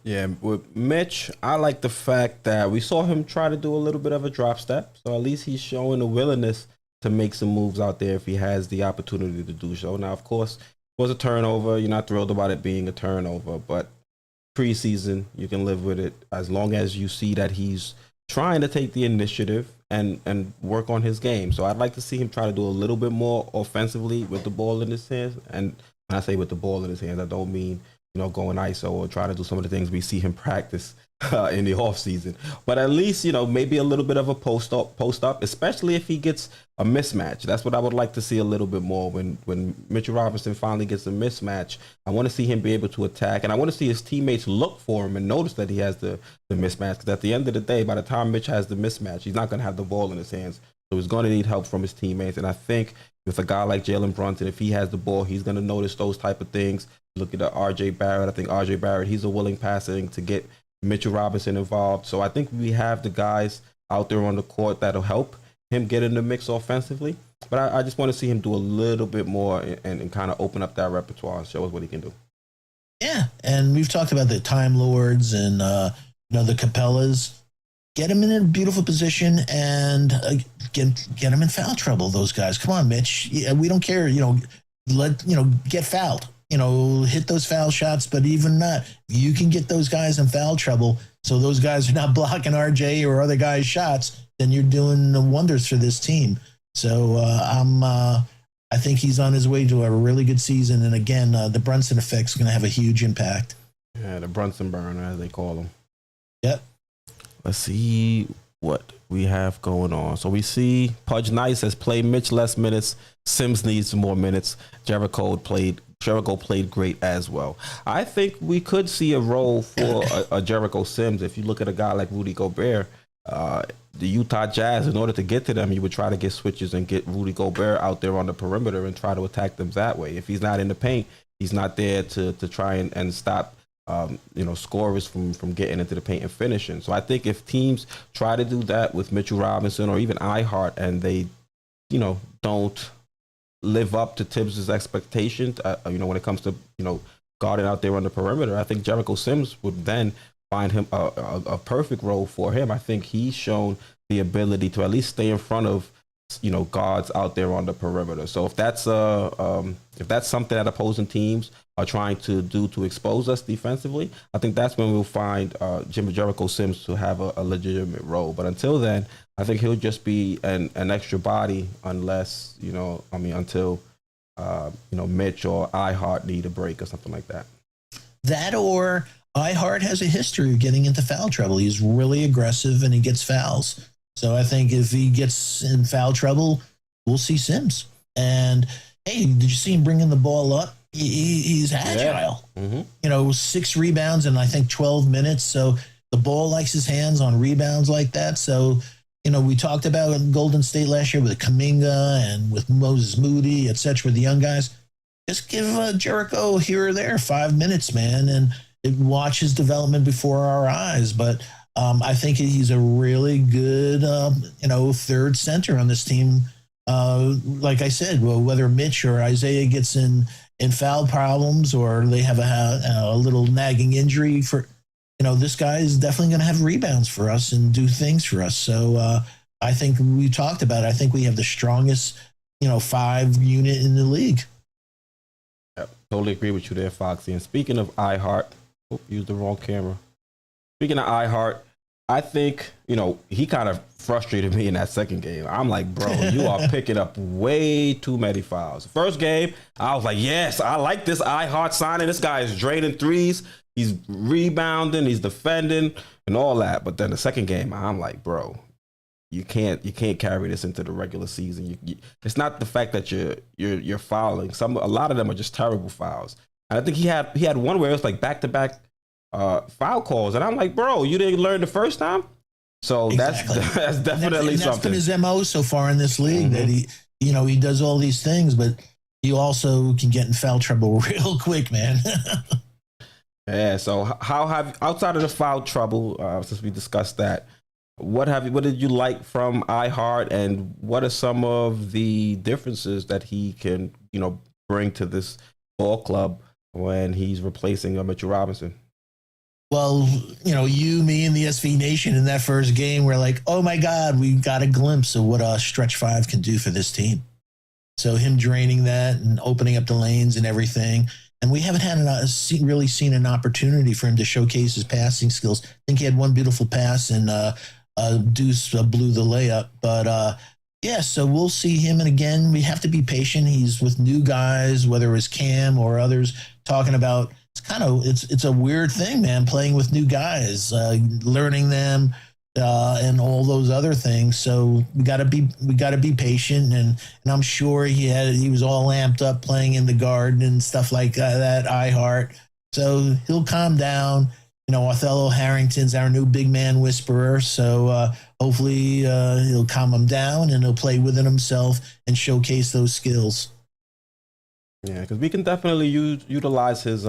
Yeah, with Mitch, I like the fact that we saw him try to do a little bit of a drop step. So at least he's showing a willingness to make some moves out there if he has the opportunity to do so. Now, of course, it was a turnover. You're not thrilled about it being a turnover, but preseason, you can live with it as long as you see that he's trying to take the initiative and work on his game. So I'd like to see him try to do a little bit more offensively with the ball in his hands. And when I say with the ball in his hands, I don't mean, going ISO or try to do some of the things we see him practice in the offseason. But at least, maybe a little bit of a post up, especially if he gets a mismatch. That's what I would like to see a little bit more. When Mitchell Robinson finally gets a mismatch, I want to see him be able to attack, and I want to see his teammates look for him and notice that he has the mismatch. Because at the end of the day, by the time Mitch has the mismatch, he's not going to have the ball in his hands. So he's going to need help from his teammates. And I think with a guy like Jalen Brunson, if he has the ball, he's going to notice those type of things. Look at the RJ Barrett. I think RJ Barrett, he's a willing passer to get Mitchell Robinson involved. So I think we have the guys out there on the court that'll help him get in the mix offensively. But I just want to see him do a little bit more and kind of open up that repertoire and show us what he can do. Yeah, and we've talked about the Time Lords and the Capellas. Get him in a beautiful position and get him in foul trouble. Those guys, come on, Mitch. Yeah, we don't care. Get fouled. Hit those foul shots. But even not, you can get those guys in foul trouble. So those guys are not blocking RJ or other guys' shots. Then you're doing wonders for this team. So I think he's on his way to a really good season. And again, the Brunson effect is going to have a huge impact. Yeah, the Brunson burn, as they call him. Yep. Let's see what we have going on. So we see Pudge Nice has played Mitch less minutes. Sims needs more minutes. Jericho played great as well. I think we could see a role for a Jericho Sims. If you look at a guy like Rudy Gobert, the Utah Jazz, in order to get to them, you would try to get switches and get Rudy Gobert out there on the perimeter and try to attack them that way. If he's not in the paint, he's not there to try and stop scorers from getting into the paint and finishing. So I think if teams try to do that with Mitchell Robinson or even iHeart and they, don't live up to Tibbs' expectations, when it comes to, guarding out there on the perimeter. I think Jericho Sims would then find him a perfect role for him. I think he's shown the ability to at least stay in front of guards out there on the perimeter. So if that's something that opposing teams are trying to do to expose us defensively, I think that's when we'll find Jericho Sims to have a legitimate role. But until then, I think he'll just be an extra body until Mitch or iHeart need a break or something like that. That or iHeart has a history of getting into foul trouble. He's really aggressive and he gets fouls. So I think if he gets in foul trouble, we'll see Sims. And hey, did you see him bringing the ball up? He's agile. Yeah. Mm-hmm. 6 rebounds in I think 12 minutes. So the ball likes his hands on rebounds like that. So we talked about Golden State last year with Kuminga and with Moses Moody, etc. The young guys. Just give Jericho here or there 5 minutes, man, and watch his development before our eyes. But I think he's a really good, third center on this team. Like I said, whether Mitch or Isaiah gets in foul problems or they have a little nagging injury this guy is definitely going to have rebounds for us and do things for us. So I think we talked about it. I think we have the strongest, 5 unit in the league. Yep, totally agree with you there, Foxy. And speaking of iHeart, used the wrong camera. Speaking of iHeart, I think, he kind of frustrated me in that second game. I'm like, bro, you are picking up way too many fouls. First game, I was like, yes, I like this iHeart signing. This guy is draining threes. He's rebounding, he's defending, and all that. But then the second game, I'm like, bro, you can't carry this into the regular season. It's not the fact that you're fouling. A lot of them are just terrible fouls. And I think he had one where it was like back-to-back foul calls, and I'm like, bro, you didn't learn the first time. So exactly. that's definitely something. That's been his MO so far in this league, that he does all these things, but he also can get in foul trouble real quick, man. Yeah. So how have, outside of the foul trouble, since we discussed that, what did you like from iHeart, and what are some of the differences that he can bring to this ball club when he's replacing Mitchell Robinson? Well, you, me, and the SV Nation in that first game were like, oh my God, we got a glimpse of what a stretch 5 can do for this team. So him draining that and opening up the lanes and everything. And we haven't had really seen an opportunity for him to showcase his passing skills. I think he had one beautiful pass and Deuce blew the layup. But so we'll see him. And again, we have to be patient. He's with new guys, whether it's Cam or others, talking about it's a weird thing, man, playing with new guys, learning them, and all those other things. So we got to be patient, and I'm sure he was all amped up playing in the Garden and stuff like that. iHeart, so he'll calm down. Othello Harrington's our new big man whisperer, so hopefully he'll calm him down and he'll play within himself and showcase those skills. Yeah, because we can definitely utilize his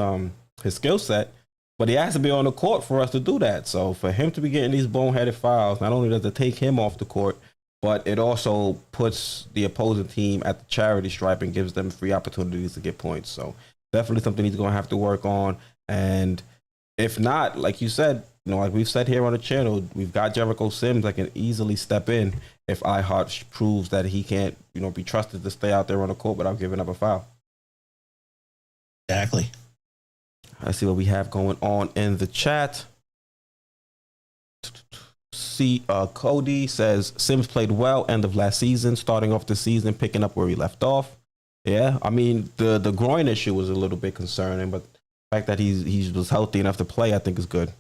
skill set, but he has to be on the court for us to do that. So for him to be getting these boneheaded fouls, not only does it take him off the court, but it also puts the opposing team at the charity stripe and gives them free opportunities to get points. So definitely something he's going to have to work on. And if not, like you said, like we've said here on the channel, we've got Jericho Sims that can easily step in if iHeart proves that he can't, be trusted to stay out there on the court without giving up a foul. Exactly. Let's see what we have going on in the chat. Cody says Sims played well end of last season, starting off the season, picking up where he left off. Yeah, I mean, the groin issue was a little bit concerning, but the fact that he was healthy enough to play, I think, is good.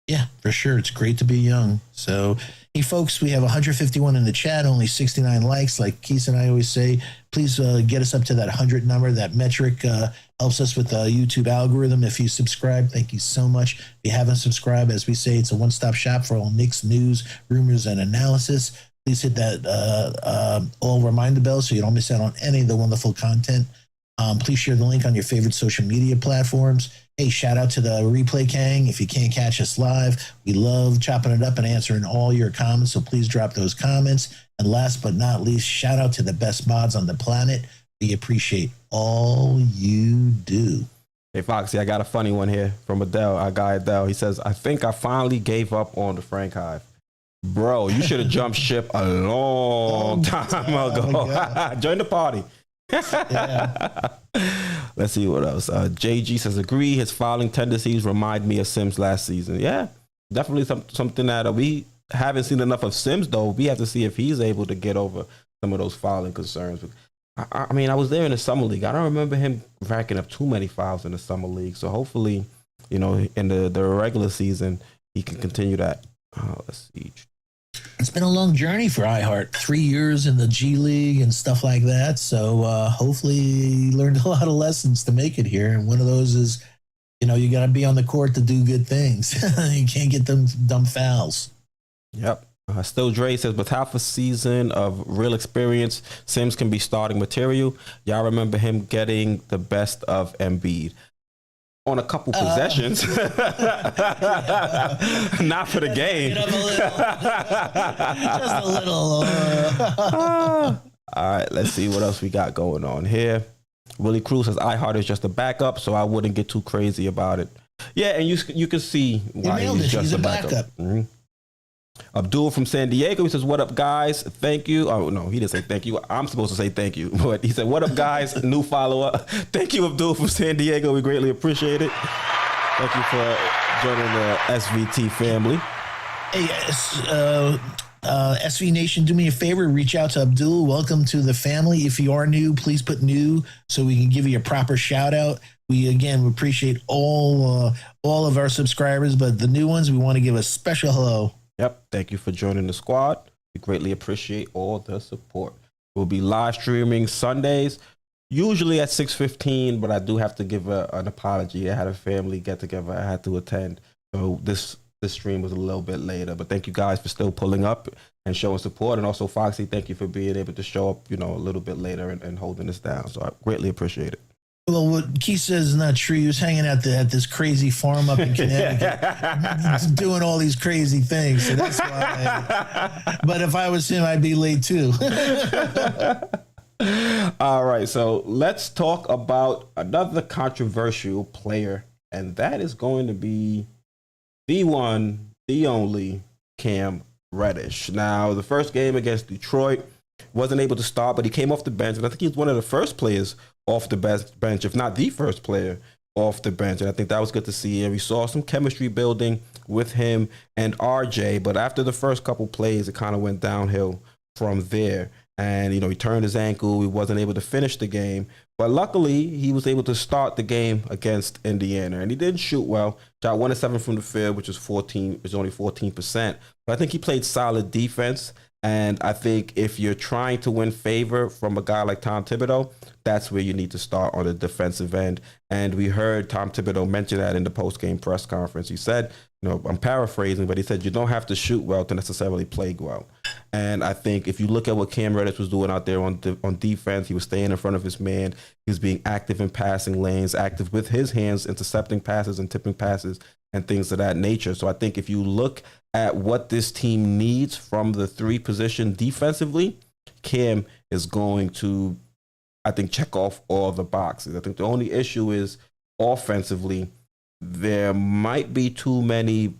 Yeah, for sure. It's great to be young. So, hey, folks, we have 151 in the chat, only 69 likes. Like Keith and I always say, please get us up to that 100 number. That metric helps us with the YouTube algorithm. If you subscribe, thank you so much. If you haven't subscribed, as we say, it's a one-stop shop for all Knicks news, rumors, and analysis. Please hit that all reminder bell so you don't miss out on any of the wonderful content. Please share the link on your favorite social media platforms. Hey, shout out to the Replay Gang. If you can't catch us live, we love chopping it up and answering all your comments. So please drop those comments. And last but not least, shout out to the best mods on the planet. We appreciate all you do. Hey, Foxy, I got a funny one here from Adele, our guy Adele. He says, I think I finally gave up on the Frank Hive. Bro, you should have jumped ship a long time ago. Join the party. Yeah. Let's see what else. JG says, agree. His fouling tendencies remind me of Sims last season. Yeah, definitely something that we haven't seen enough of Sims, though. We have to see if he's able to get over some of those fouling concerns. I mean, I was there in the summer league. I don't remember him racking up too many fouls in the summer league. So hopefully, you know, in the regular season, he can continue that. Let's see. It's been a long journey for iHeart, 3 years in the G League and stuff like that. So hopefully he learned a lot of lessons to make it here. And one of those is, you know, you got to be on the court to do good things. You can't get them dumb fouls. Yep. Still Dre says, with half a season of real experience, Sims can be starting material. Y'all remember him getting the best of Embiid on a couple possessions. Not for the game. Just a little. All right, let's see what else we got going on here. Willie Cruz says, iHeart is just a backup, so I wouldn't get too crazy about it. Yeah, and you can see why he's just a backup. Mm-hmm. Abdul from San Diego, he says, what up, guys? Thank you. Oh, no, he didn't say thank you. I'm supposed to say thank you. But he said, what up, guys? New follower. Thank you, Abdul from San Diego. We greatly appreciate it. Thank you for joining the SVT family. Hey, SV Nation, do me a favor. Reach out to Abdul. Welcome to the family. If you are new, please put new so we can give you a proper shout out. We appreciate all of our subscribers, but the new ones, we want to give a special hello. Yep. Thank you for joining the squad. We greatly appreciate all the support. We'll be live streaming Sundays, usually at 6:15, but I do have to give an apology. I had a family get together I had to attend. So this stream was a little bit later, but thank you guys for still pulling up and showing support. And also Foxy, thank you for being able to show up, you know, a little bit later and holding us down. So I greatly appreciate it. Well, what Keith says is not true. He was hanging out at this crazy farm up in Connecticut, doing all these crazy things. So that's why. But if I was him, I'd be late too. All right, so let's talk about another controversial player, and that is going to be the one, the only Cam Reddish. Now, the first game against Detroit, wasn't able to start, but he came off the bench, and I think he's one of the first players off the bench, if not the first player off the bench. And I think that was good to see. And we saw some chemistry building with him and RJ. But after the first couple plays, it kind of went downhill from there. And, you know, he turned his ankle. He wasn't able to finish the game. But luckily, he was able to start the game against Indiana. And he didn't shoot well. Shot 1 of 7 from the field, which is only 14%. But I think he played solid defense. And I think if you're trying to win favor from a guy like Tom Thibodeau, that's where you need to start on the defensive end. And we heard Tom Thibodeau mention that in the post-game press conference. He said, you know, I'm paraphrasing, but he said, you don't have to shoot well to necessarily play well. And I think if you look at what Cam Reddish was doing out there on defense, he was staying in front of his man. He was being active in passing lanes, active with his hands, intercepting passes and tipping passes and things of that nature. So I think if you look at what this team needs from the 3 position defensively, Cam is going to, I think, check off all the boxes. I think the only issue is offensively, there might be too many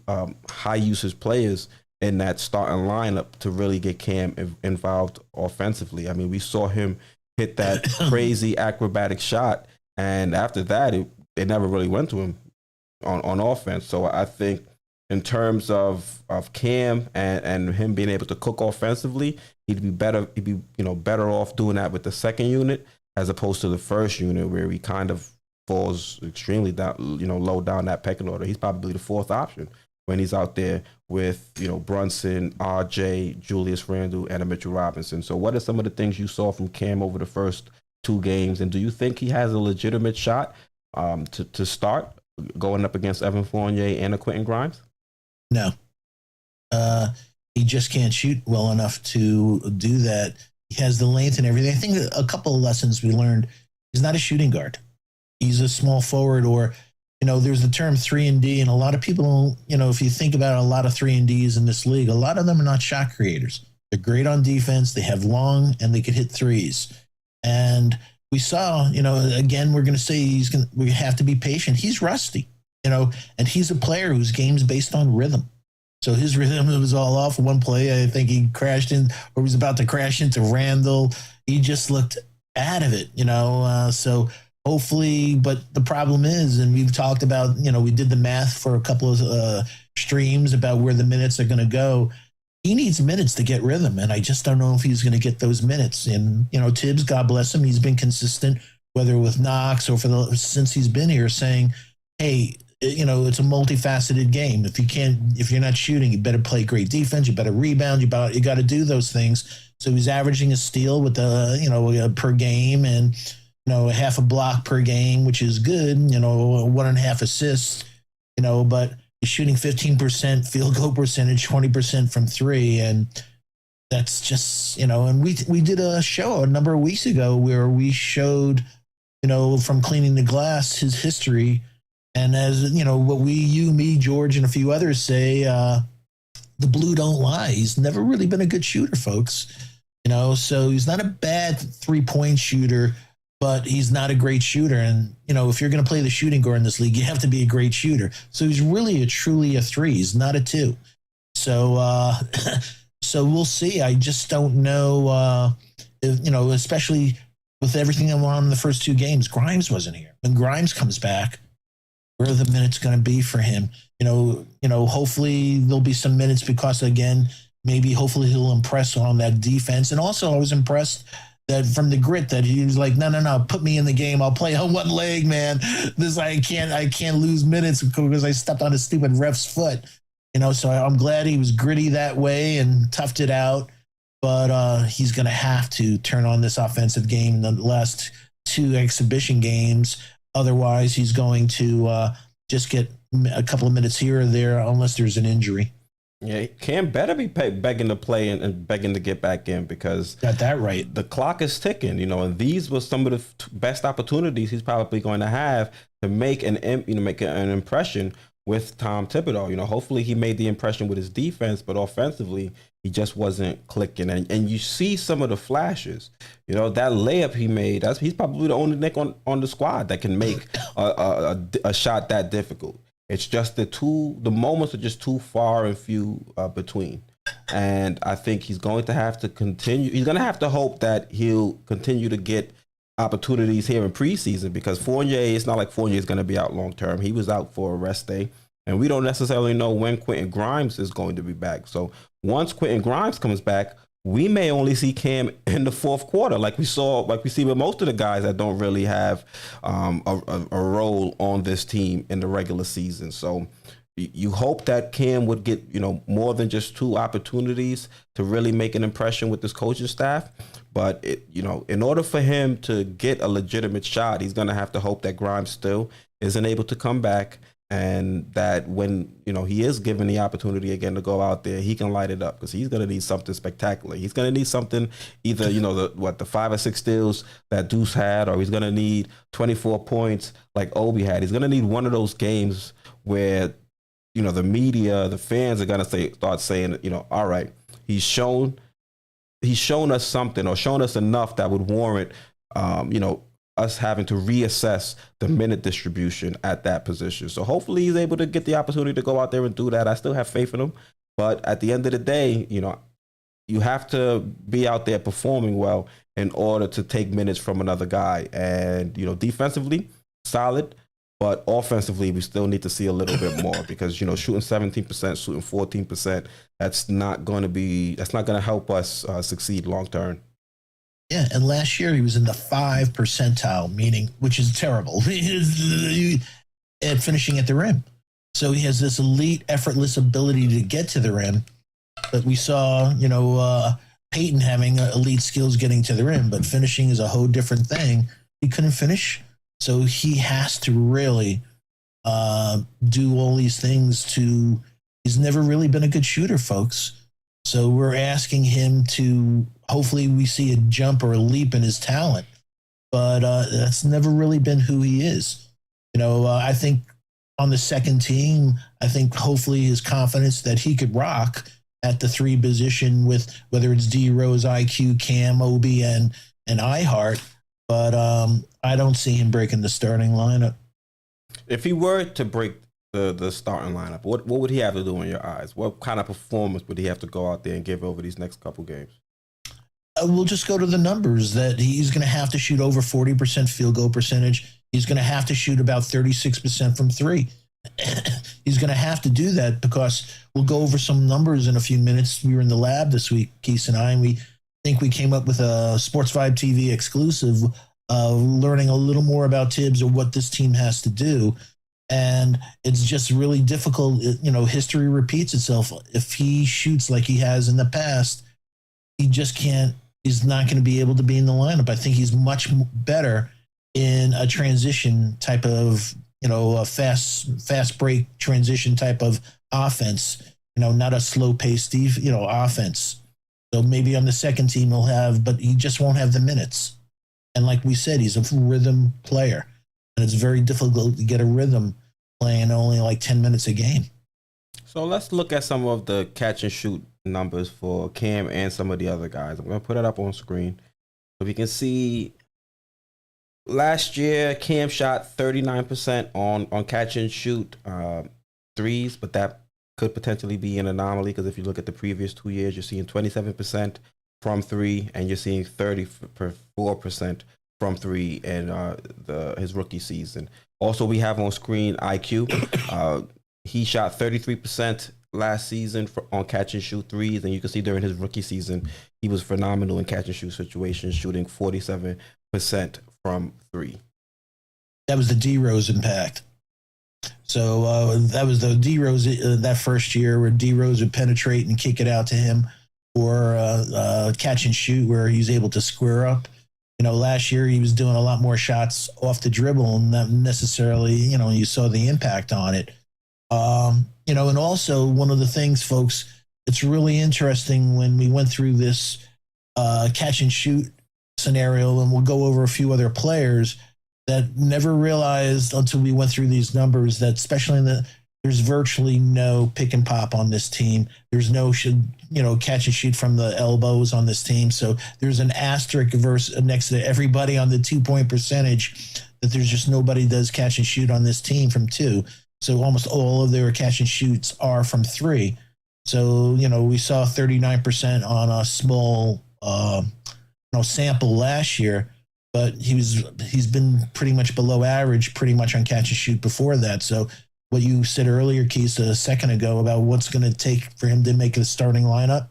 high usage players in that starting lineup to really get Cam involved offensively. I mean, we saw him hit that crazy acrobatic shot, and after that, it never really went to him on offense. So I think in terms of Cam and him being able to cook offensively, he'd be better off doing that with the second unit as opposed to the first unit, where he kind of falls extremely down, low down that pecking order. He's probably the 4th option when he's out there with, Brunson, RJ, Julius Randle, and Mitchell Robinson. So what are some of the things you saw from Cam over the first 2 games? And do you think he has a legitimate shot to start going up against Evan Fournier and Quentin Grimes? No. He just can't shoot well enough to do that. He has the length and everything. I think a couple of lessons we learned. He's not a shooting guard. He's a small forward, or, there's the term 3-and-D, and a lot of people, if you think about a lot of 3-and-Ds in this league, a lot of them are not shot creators. They're great on defense. They have long and they can hit threes. And we saw, again, we're going to say we have to be patient. He's rusty, and he's a player whose game's based on rhythm. So his rhythm was all off. One play, I think he crashed in, or was about to crash into Randle. He just looked out of it, so hopefully, but the problem is, and we've talked about, we did the math for a couple of streams about where the minutes are going to go. He needs minutes to get rhythm, and I just don't know if he's going to get those minutes. And, Tibbs, God bless him, he's been consistent, whether with Knox or since he's been here, saying, hey, it's a multifaceted game. If you're not shooting, you better play great defense, you better rebound, you got to do those things. So he's averaging a steal with per game, and a half a block per game, which is good, 1.5 assists, but he's shooting 15% field goal percentage, 20% from three. And that's just, and we did a show a number of weeks ago where we showed, from cleaning the glass, his history. And as, what you, me, George, and a few others say, the blue don't lie. He's never really been a good shooter, folks. So he's not a bad 3-point shooter, but he's not a great shooter. And, if you're going to play the shooting guard in this league, you have to be a great shooter. So he's really truly a 3. He's not a 2. So, so we'll see. I just don't know, especially with everything that went on in the first 2 games. Grimes wasn't here. When Grimes comes back, where are the minutes going to be for him? Hopefully there'll be some minutes because, again, hopefully he'll impress on that defense. And also I was impressed that from the grit that he was like, no, put me in the game. I'll play on one leg, man. I can't lose minutes because I stepped on a stupid ref's foot. So I'm glad he was gritty that way and toughed it out. But he's going to have to turn on this offensive game in the last 2 exhibition games. Otherwise, he's going to just get a couple of minutes here or there unless there's an injury. Yeah, Cam better be begging to play and begging to get back in because got that right. The clock is ticking, and these were some of the best opportunities he's probably going to have to make an impression with Tom Thibodeau. Hopefully he made the impression with his defense, but offensively he just wasn't clicking. And you see some of the flashes. That layup he made. He's probably the only Knick on the squad that can make a shot that difficult. It's just the moments are just too far and few between. And I think he's going to have to continue. He's going to have to hope that he'll continue to get opportunities here in preseason because Fournier, it's not like Fournier is going to be out long term. He was out for a rest day. And we don't necessarily know when Quentin Grimes is going to be back. So once Quentin Grimes comes back, we may only see Cam in the fourth quarter, like we see with most of the guys that don't really have a role on this team in the regular season. So you hope that Cam would get, more than just 2 opportunities to really make an impression with this coaching staff. But in order for him to get a legitimate shot, he's going to have to hope that Grimes still isn't able to come back. And that when, he is given the opportunity again to go out there, he can light it up because he's going to need something spectacular. He's going to need something either, the 5 or 6 steals that Deuce had, or he's going to need 24 points like Obi had. He's going to need one of those games where, the media, the fans are going to start saying, all right, he's shown us something or shown us enough that would warrant, us having to reassess the minute distribution at that position. So hopefully he's able to get the opportunity to go out there and do that. I still have faith in him. But at the end of the day, you have to be out there performing well in order to take minutes from another guy. And, defensively, solid. But offensively, we still need to see a little bit more because, shooting 17%, shooting 14%, that's not going to help us succeed long term. Yeah, and last year he was in the 5 percentile, which is terrible, at finishing at the rim. So he has this elite, effortless ability to get to the rim. But we saw, Peyton having elite skills getting to the rim, but finishing is a whole different thing. He couldn't finish, so he has to really do all these things he's never really been a good shooter, folks. So we're asking him to, hopefully we see a jump or a leap in his talent, but that's never really been who he is. I think on the second team, I think hopefully his confidence that he could rock at the 3 position with whether it's D Rose, IQ, Cam, Obi, and iHeart. but I don't see him breaking the starting lineup. If he were to break the starting lineup, what would he have to do in your eyes? What kind of performance would he have to go out there and give over these next couple games? We'll just go to the numbers that he's going to have to shoot over 40% field goal percentage. He's going to have to shoot about 36% from three. He's going to have to do that because we'll go over some numbers in a few minutes. We were in the lab this week, Keith and I, and we think we came up with a Sports Vibe TV exclusive learning a little more about Tibbs or what this team has to do. And it's just really difficult. History repeats itself. If he shoots like he has in the past, he just can't. He's not going to be able to be in the lineup. I think he's much better in a transition type of, a fast break transition type of offense, not a slow paced, offense. So maybe on the second team he'll have, but he just won't have the minutes. And like we said, he's a rhythm player, and it's very difficult to get a rhythm playing only like 10 minutes a game. So let's look at some of the catch and shoot numbers for Cam and some of the other guys. I'm going to put it up on screen. So we can see last year, Cam shot 39% on catch and shoot threes, but that could potentially be an anomaly because if you look at the previous 2 years, you're seeing 27% from three, and you're seeing 34% from three in his rookie season. Also, we have on screen IQ. He shot 33% last season on catch and shoot threes, and you can see during his rookie season, he was phenomenal in catch and shoot situations, shooting 47% from three. That was the D-Rose impact. So that was the D-Rose that first year where D-Rose would penetrate and kick it out to him, or catch and shoot where he was able to square up. Last year he was doing a lot more shots off the dribble, and not necessarily, you saw the impact on it. And also one of the things, folks, it's really interesting when we went through this catch and shoot scenario, and we'll go over a few other players that never realized until we went through these numbers that especially there's virtually no pick and pop on this team. There's no catch and shoot from the elbows on this team. So there's an asterisk next to everybody on the 2-point percentage that there's just nobody does catch and shoot on this team from two. So almost all of their catch and shoots are from three. So, we saw 39% on a small sample last year, but he's been pretty much below average pretty much on catch and shoot before that. So what you said earlier, Keith, a second ago about what's going to take for him to make a starting lineup.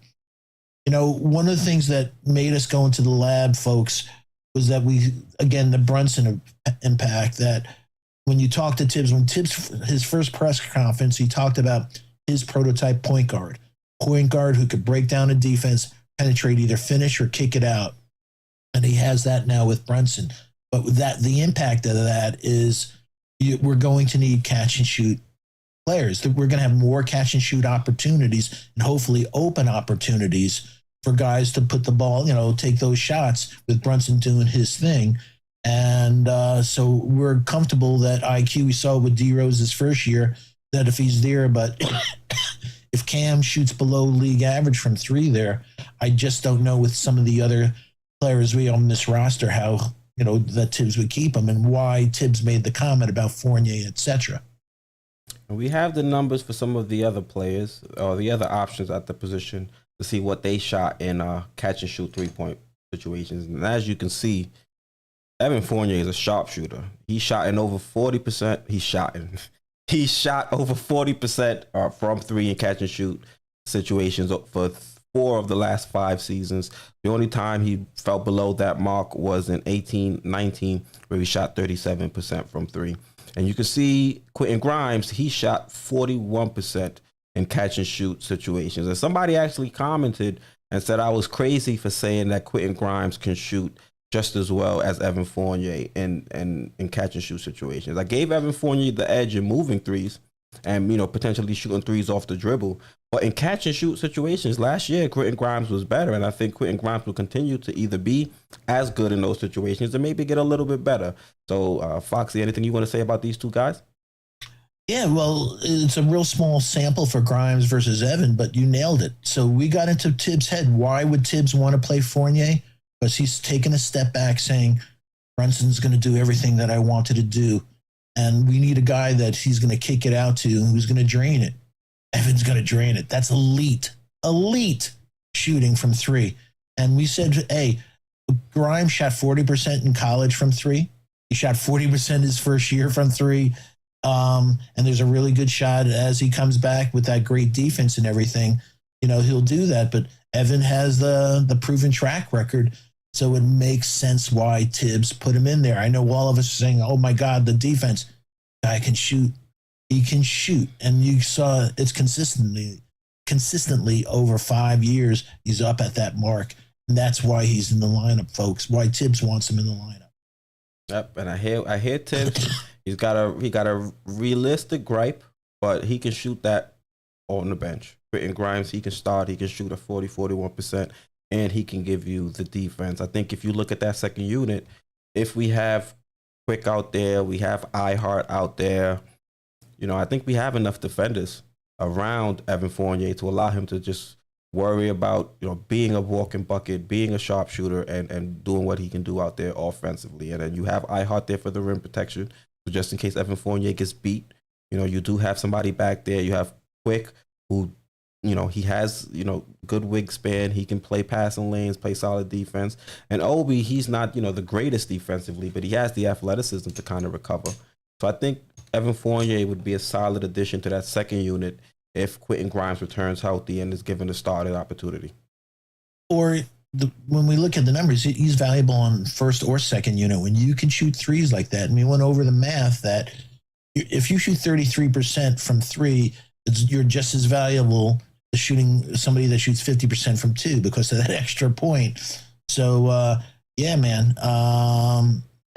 One of the things that made us go into the lab, folks, was that the Brunson impact, that when you talk to Tibbs, his first press conference, he talked about his prototype point guard who could break down a defense, penetrate, either finish or kick it out. And he has that now with Brunson. But with that, the impact of that is we're going to need catch and shoot players. We're going to have more catch and shoot opportunities and hopefully open opportunities for guys to put the ball, take those shots with Brunson doing his thing. And so we're comfortable that IQ we saw with D-Rose his first year, that if he's there, but if Cam shoots below league average from three there, I just don't know with some of the other players we on this roster how that Tibbs would keep him, and why Tibbs made the comment about Fournier, etc. We have the numbers for some of the other players or the other options at the position to see what they shot in catch and shoot 3-point situations. And as you can see, Evan Fournier is a sharpshooter. He shot in over 40%. He shot over 40% from three in catch and shoot situations for 4 of the last 5 seasons. The only time he fell below that mark was in 18-19, where he shot 37% from three. And you can see Quentin Grimes, he shot 41% in catch and shoot situations. And somebody actually commented and said I was crazy for saying that Quentin Grimes can shoot just as well as Evan Fournier in catch and shoot situations. I gave Evan Fournier the edge in moving threes and potentially shooting threes off the dribble. But in catch and shoot situations last year, Quentin Grimes was better, and I think Quentin Grimes will continue to either be as good in those situations or maybe get a little bit better. So, Foxy, anything you want to say about these two guys? Yeah, well, it's a real small sample for Grimes versus Evan, but you nailed it. So we got into Tibbs' head. Why would Tibbs want to play Fournier? Because he's taken a step back saying, Brunson's going to do everything that I wanted to do. And we need a guy that he's going to kick it out to who's going to drain it. Evan's going to drain it. That's elite shooting from three. And we said, hey, Grimes shot 40% in college from three. He shot 40% his first year from three. And there's a really good shot as he comes back with that great defense and everything. He'll do that. But Evan has the proven track record. So it makes sense why Tibbs put him in there. I know all of us are saying, oh my God, the defense guy can shoot. He can shoot. And you saw it's consistently over 5 years, he's up at that mark. And that's why he's in the lineup, folks, why Tibbs wants him in the lineup. Yep, and I hear Tibbs. He got a realistic gripe, but he can shoot that on the bench. In Grimes, he can start, he can shoot a 41%, and he can give you the defense. I think if you look at that second unit, if we have Quick out there, we have iHeart out there, I think we have enough defenders around Evan Fournier to allow him to just worry about, being a walking bucket, being a sharpshooter, and doing what he can do out there offensively. And then you have iHeart there for the rim protection. So just in case Evan Fournier gets beat, you do have somebody back there. You have Quick, who, he has, good wingspan. He can play passing lanes, play solid defense. And Obi, he's not, the greatest defensively, but he has the athleticism to kind of recover. So I think Evan Fournier would be a solid addition to that second unit if Quentin Grimes returns healthy and is given a starting opportunity. Or when we look at the numbers, he's valuable on first or second unit. When you can shoot threes like that, and we went over the math that if you shoot 33% from three, you're just as valuable as shooting somebody that shoots 50% from two because of that extra point. So, yeah, man,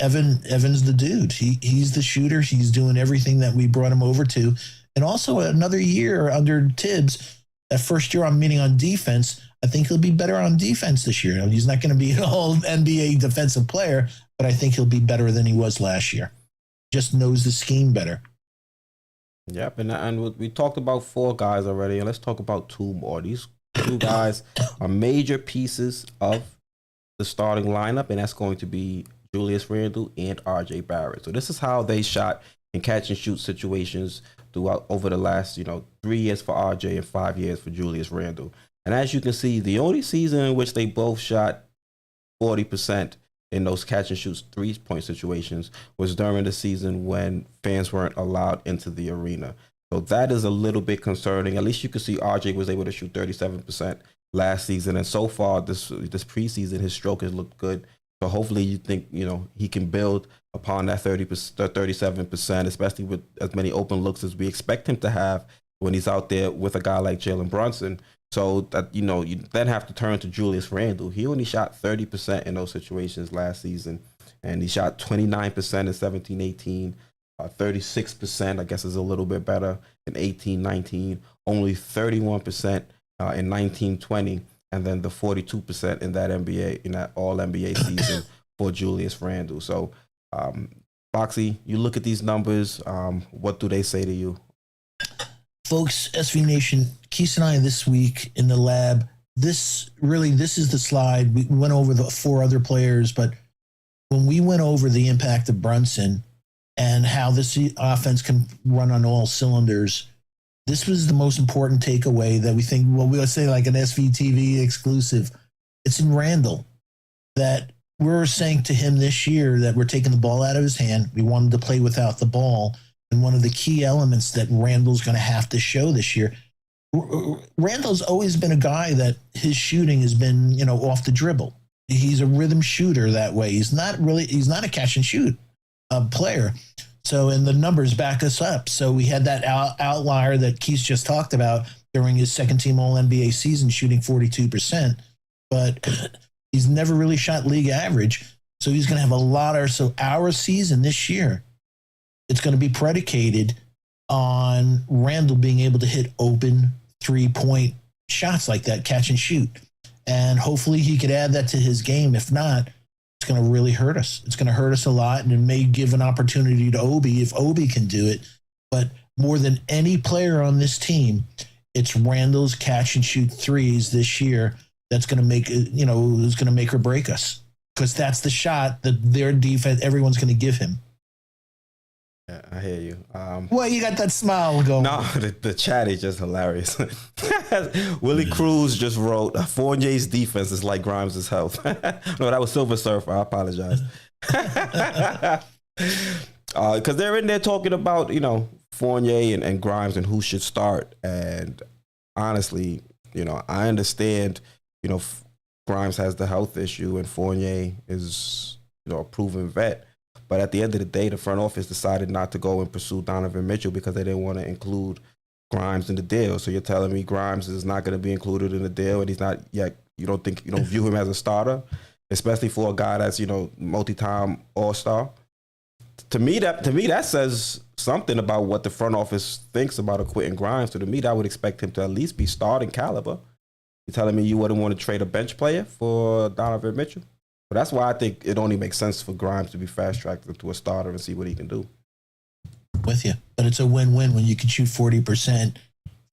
Evan's the dude. He's the shooter. He's doing everything that we brought him over to. And also another year under Tibbs, that first year I'm meaning on defense, I think he'll be better on defense this year. He's not going to be an all NBA defensive player, but I think he'll be better than he was last year. Just knows the scheme better. Yep, and we talked about 4 guys already, and let's talk about 2 more. These 2 guys are major pieces of the starting lineup, and that's going to be Julius Randle and RJ Barrett. So this is how they shot in catch and shoot situations throughout over the last 3 years for RJ and 5 years for Julius Randle. And as you can see, the only season in which they both shot 40% in those catch and shoots 3-point situations was during the season when fans weren't allowed into the arena. So that is a little bit concerning. At least you can see RJ was able to shoot 37% last season, and so far this preseason his stroke has looked good. So hopefully you think he can build upon that 37%, especially with as many open looks as we expect him to have when he's out there with a guy like Jalen Brunson. So that you then have to turn to Julius Randle. He only shot 30% in those situations last season, and he shot 29% in 17-18, 36% I guess is a little bit better in 18-19, only 31% in 19-20, and then the 42% in that all NBA season for Julius Randle. So, Foxy, you look at these numbers. What do they say to you? Folks, SV Nation, Keith and I this week in the lab, this is the slide. We went over the 4 other players, but when we went over the impact of Brunson and how this offense can run on all cylinders, this was the most important takeaway that we think, we'll say like an SVTV exclusive. It's in Randle that we're saying to him this year that we're taking the ball out of his hand. We want him to play without the ball. And one of the key elements that Randle's going to have to show this year, Randle's always been a guy that his shooting has been, off the dribble. He's a rhythm shooter that way. He's not a catch and shoot player. So, and the numbers back us up. So we had that outlier that Keith just talked about during his second team All NBA season, shooting 42%, but he's never really shot league average. So he's going to have our season this year, it's going to be predicated on Randle being able to hit open 3-point shots like that, catch and shoot. And hopefully he could add that to his game. If not, it's going to really hurt us. It's going to hurt us a lot, and it may give an opportunity to Obi if Obi can do it. But more than any player on this team, it's Randle's catch and shoot threes this year that's going to make is going to make or break us. because that's the shot that their defense, everyone's going to give him. Yeah, I hear you. Well, you got that smile going. No, the chat is just hilarious. Willie Cruz just wrote, Fournier's defense is like Grimes' health. No, that was Silver Surfer. I apologize. Because they're in there talking about, Fournier and Grimes and who should start. And honestly, I understand, Grimes has the health issue and Fournier is, a proven vet. But at the end of the day, the front office decided not to go and pursue Donovan Mitchell because they didn't want to include Grimes in the deal. So you're telling me Grimes is not going to be included in the deal, and he's not yet. You don't view him as a starter, especially for a guy that's multi-time All-Star. To me, that says something about what the front office thinks about a quitting Grimes. So to me, I would expect him to at least be starting caliber. You're telling me you wouldn't want to trade a bench player for Donovan Mitchell? But that's why I think it only makes sense for Grimes to be fast-tracked into a starter and see what he can do. With you. But it's a win-win when you can shoot 40%.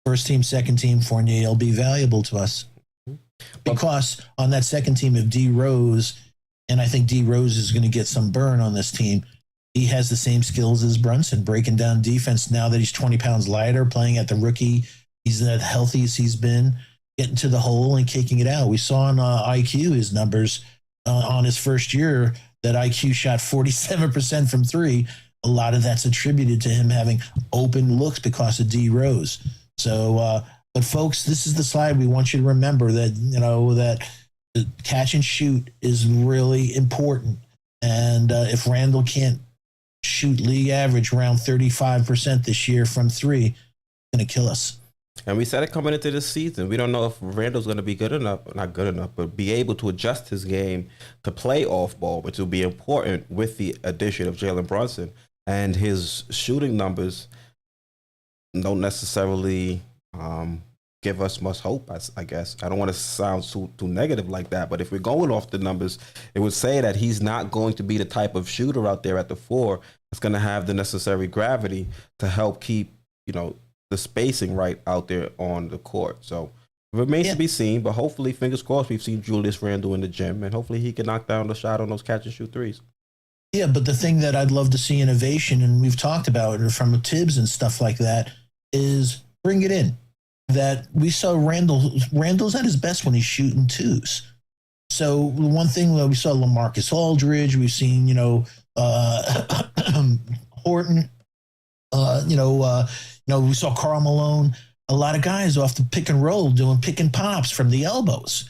First team, second team, Fournier will be valuable to us. Because on that second team, if D Rose, and I think D Rose is going to get some burn on this team, he has the same skills as Brunson, breaking down defense now that he's 20 pounds lighter, playing at the rookie. He's as healthy as he's been, getting to the hole and kicking it out. We saw on IQ his numbers on his first year that IQ shot 47% from three. A lot of that's attributed to him having open looks because of D Rose. So, but folks, this is the slide we want you to remember that, that the catch and shoot is really important. And if Randle can't shoot league average around 35% this year from three, it's going to kill us. And we said it coming into this season. We don't know if Randle's going to be not good enough, but be able to adjust his game to play off ball, which will be important with the addition of Jalen Brunson. And his shooting numbers don't necessarily give us much hope, I guess. I don't want to sound too negative like that, but if we're going off the numbers, it would say that he's not going to be the type of shooter out there at the four that's going to have the necessary gravity to help keep, the spacing right out there on the court. So it remains to be seen, but hopefully, fingers crossed, we've seen Julius Randle in the gym, and hopefully he can knock down the shot on those catch and shoot threes. Yeah, but the thing that I'd love to see innovation, and we've talked about it from Tibbs and stuff like that, is bring it in. That we saw Randle's at his best when he's shooting twos. So the one thing that we saw LaMarcus Aldridge, we've seen, Horton, we saw Karl Malone, a lot of guys off the pick and roll doing pick and pops from the elbows.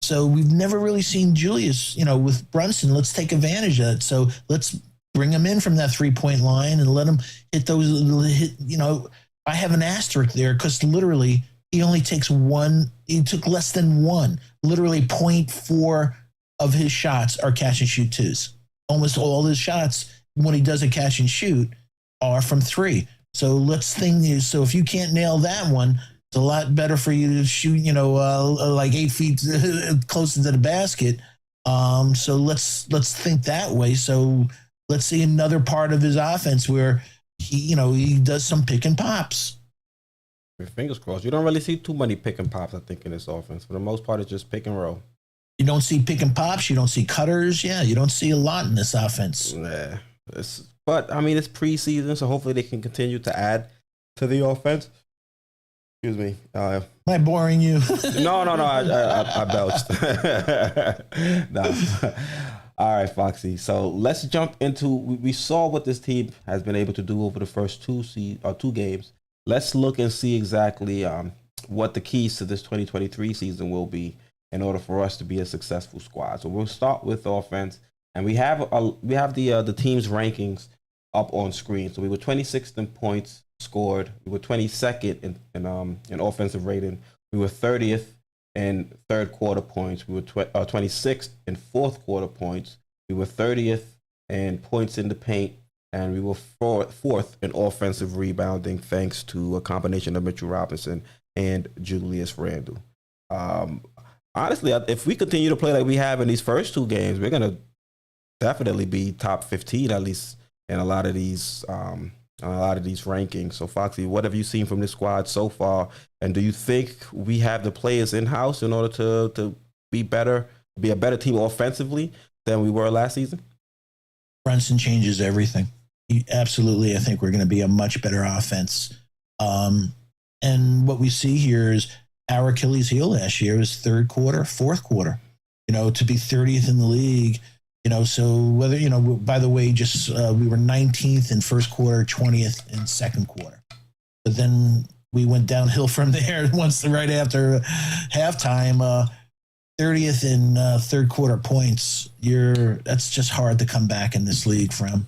So we've never really seen Julius, with Brunson. Let's take advantage of it. So let's bring him in from that 3-point line and let him hit those, I have an asterisk there because literally he only takes one. He took less than one. Literally 0.4 of his shots are catch and shoot twos. Almost all his shots, when he does a catch and shoot, are from three. So so if you can't nail that one, it's a lot better for you to shoot, like 8 feet closer to the basket. So let's think that way. So let's see another part of his offense where he does some pick and pops. Fingers crossed. You don't really see too many pick and pops, I think, in this offense. For the most part, it's just pick and roll. You don't see pick and pops. You don't see cutters. Yeah, you don't see a lot in this offense. Yeah, but it's preseason, so hopefully they can continue to add to the offense. Excuse me. Am I boring you? No. I belched. No. All right, Foxy. So let's jump into. We saw what this team has been able to do over the first two games. Let's look and see exactly what the keys to this 2023 season will be in order for us to be a successful squad. So we'll start with offense, and we have the team's rankings up on screen. So we were 26th in points scored. We were 22nd in offensive rating. We were 30th in third quarter points. We were 26th in fourth quarter points. We were 30th in points in the paint. And we were fourth in offensive rebounding, thanks to a combination of Mitchell Robinson and Julius Randle. Honestly, if we continue to play like we have in these first two games, we're going to definitely be top 15, at least in a lot of these rankings. So, Foxy, what have you seen from this squad so far? And do you think we have the players in-house in order to be better, be a better team offensively? than we were last season? Brunson changes everything. Absolutely, I think we're going to be a much better offense. And what we see here is our Achilles heel last year was third quarter, fourth quarter. To be 30th in the league. So whether by the way, just we were 19th in first quarter, 20th in second quarter, but then we went downhill from there. Once right after halftime, 30th in third quarter points. That's just hard to come back in this league from.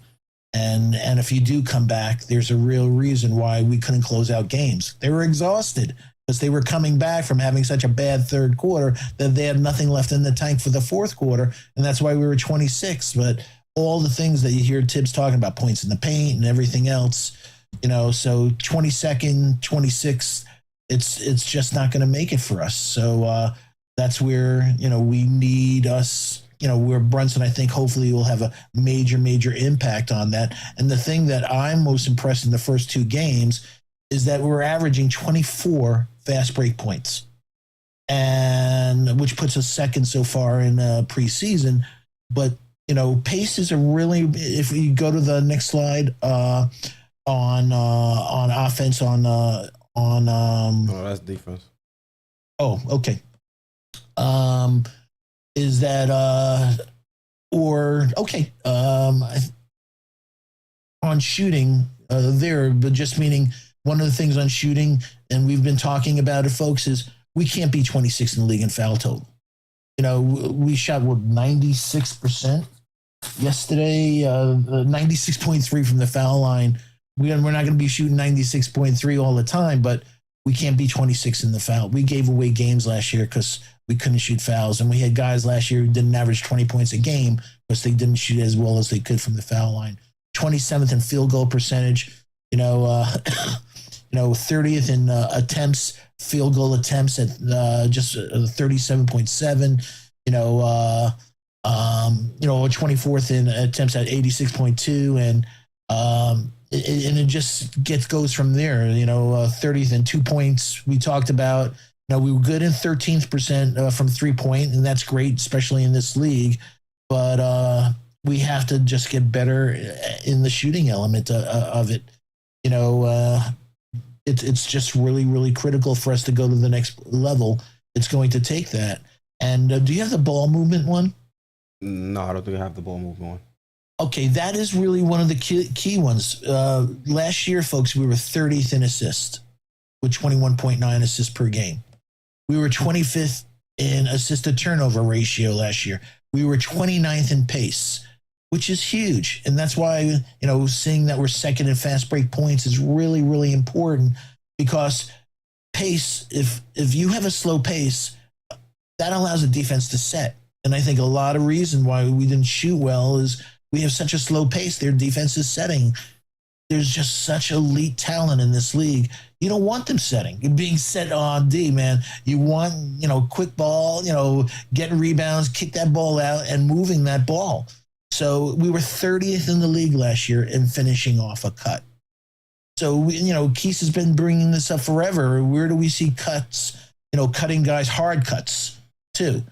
And if you do come back, there's a real reason why we couldn't close out games. They were exhausted because they were coming back from having such a bad third quarter that they had nothing left in the tank for the fourth quarter. And that's why we were 26. But all the things that you hear Tibbs talking about, points in the paint and everything else, so 22nd, 26th, it's just not going to make it for us. So that's where, we need us, where Brunson, I think, hopefully will have a major, major impact on that. And the thing that I'm most impressed in the first two games is that we're averaging 24 fast break points, and which puts us second so far in preseason. But pace is a really, if we go to the next slide on offense oh, that's defense. Oh, okay. Is that on shooting there, but just meaning one of the things on shooting, and we've been talking about it, folks, is we can't be 26 in the league in foul total. We shot 96% yesterday, 96.3 from the foul line. We're not going to be shooting 96.3 all the time, but we can't be 26 in the foul. We gave away games last year because we couldn't shoot fouls, and we had guys last year who didn't average 20 points a game because they didn't shoot as well as they could from the foul line. 27th in field goal percentage. 30th in attempts, field goal attempts at just 37.7. 24th in attempts at 86.2, and it just goes from there. 30th in 2 points. We talked about. We were good in 13th% from 3-point, and that's great, especially in this league. But we have to just get better in the shooting element of it. It's just really, really critical for us to go to the next level. It's going to take that. And do you have the ball movement one? No, I don't think I have the ball movement one. Okay, that is really one of the key ones. Last year, folks, we were 30th in assists with 21.9 assists per game. We were 25th in assist-to-turnover ratio last year. We were 29th in pace, which is huge. And that's why, seeing that we're second in fast break points is really, really important, because pace, if you have a slow pace, that allows the defense to set. And I think a lot of reason why we didn't shoot well is we have such a slow pace. Their defense is setting. There's just such elite talent in this league. You don't want them setting. You're being set on D, man. You want, quick ball, getting rebounds, kick that ball out and moving that ball. So we were 30th in the league last year in finishing off a cut. So, Keese has been bringing this up forever. Where do we see cuts, cutting guys, hard cuts too,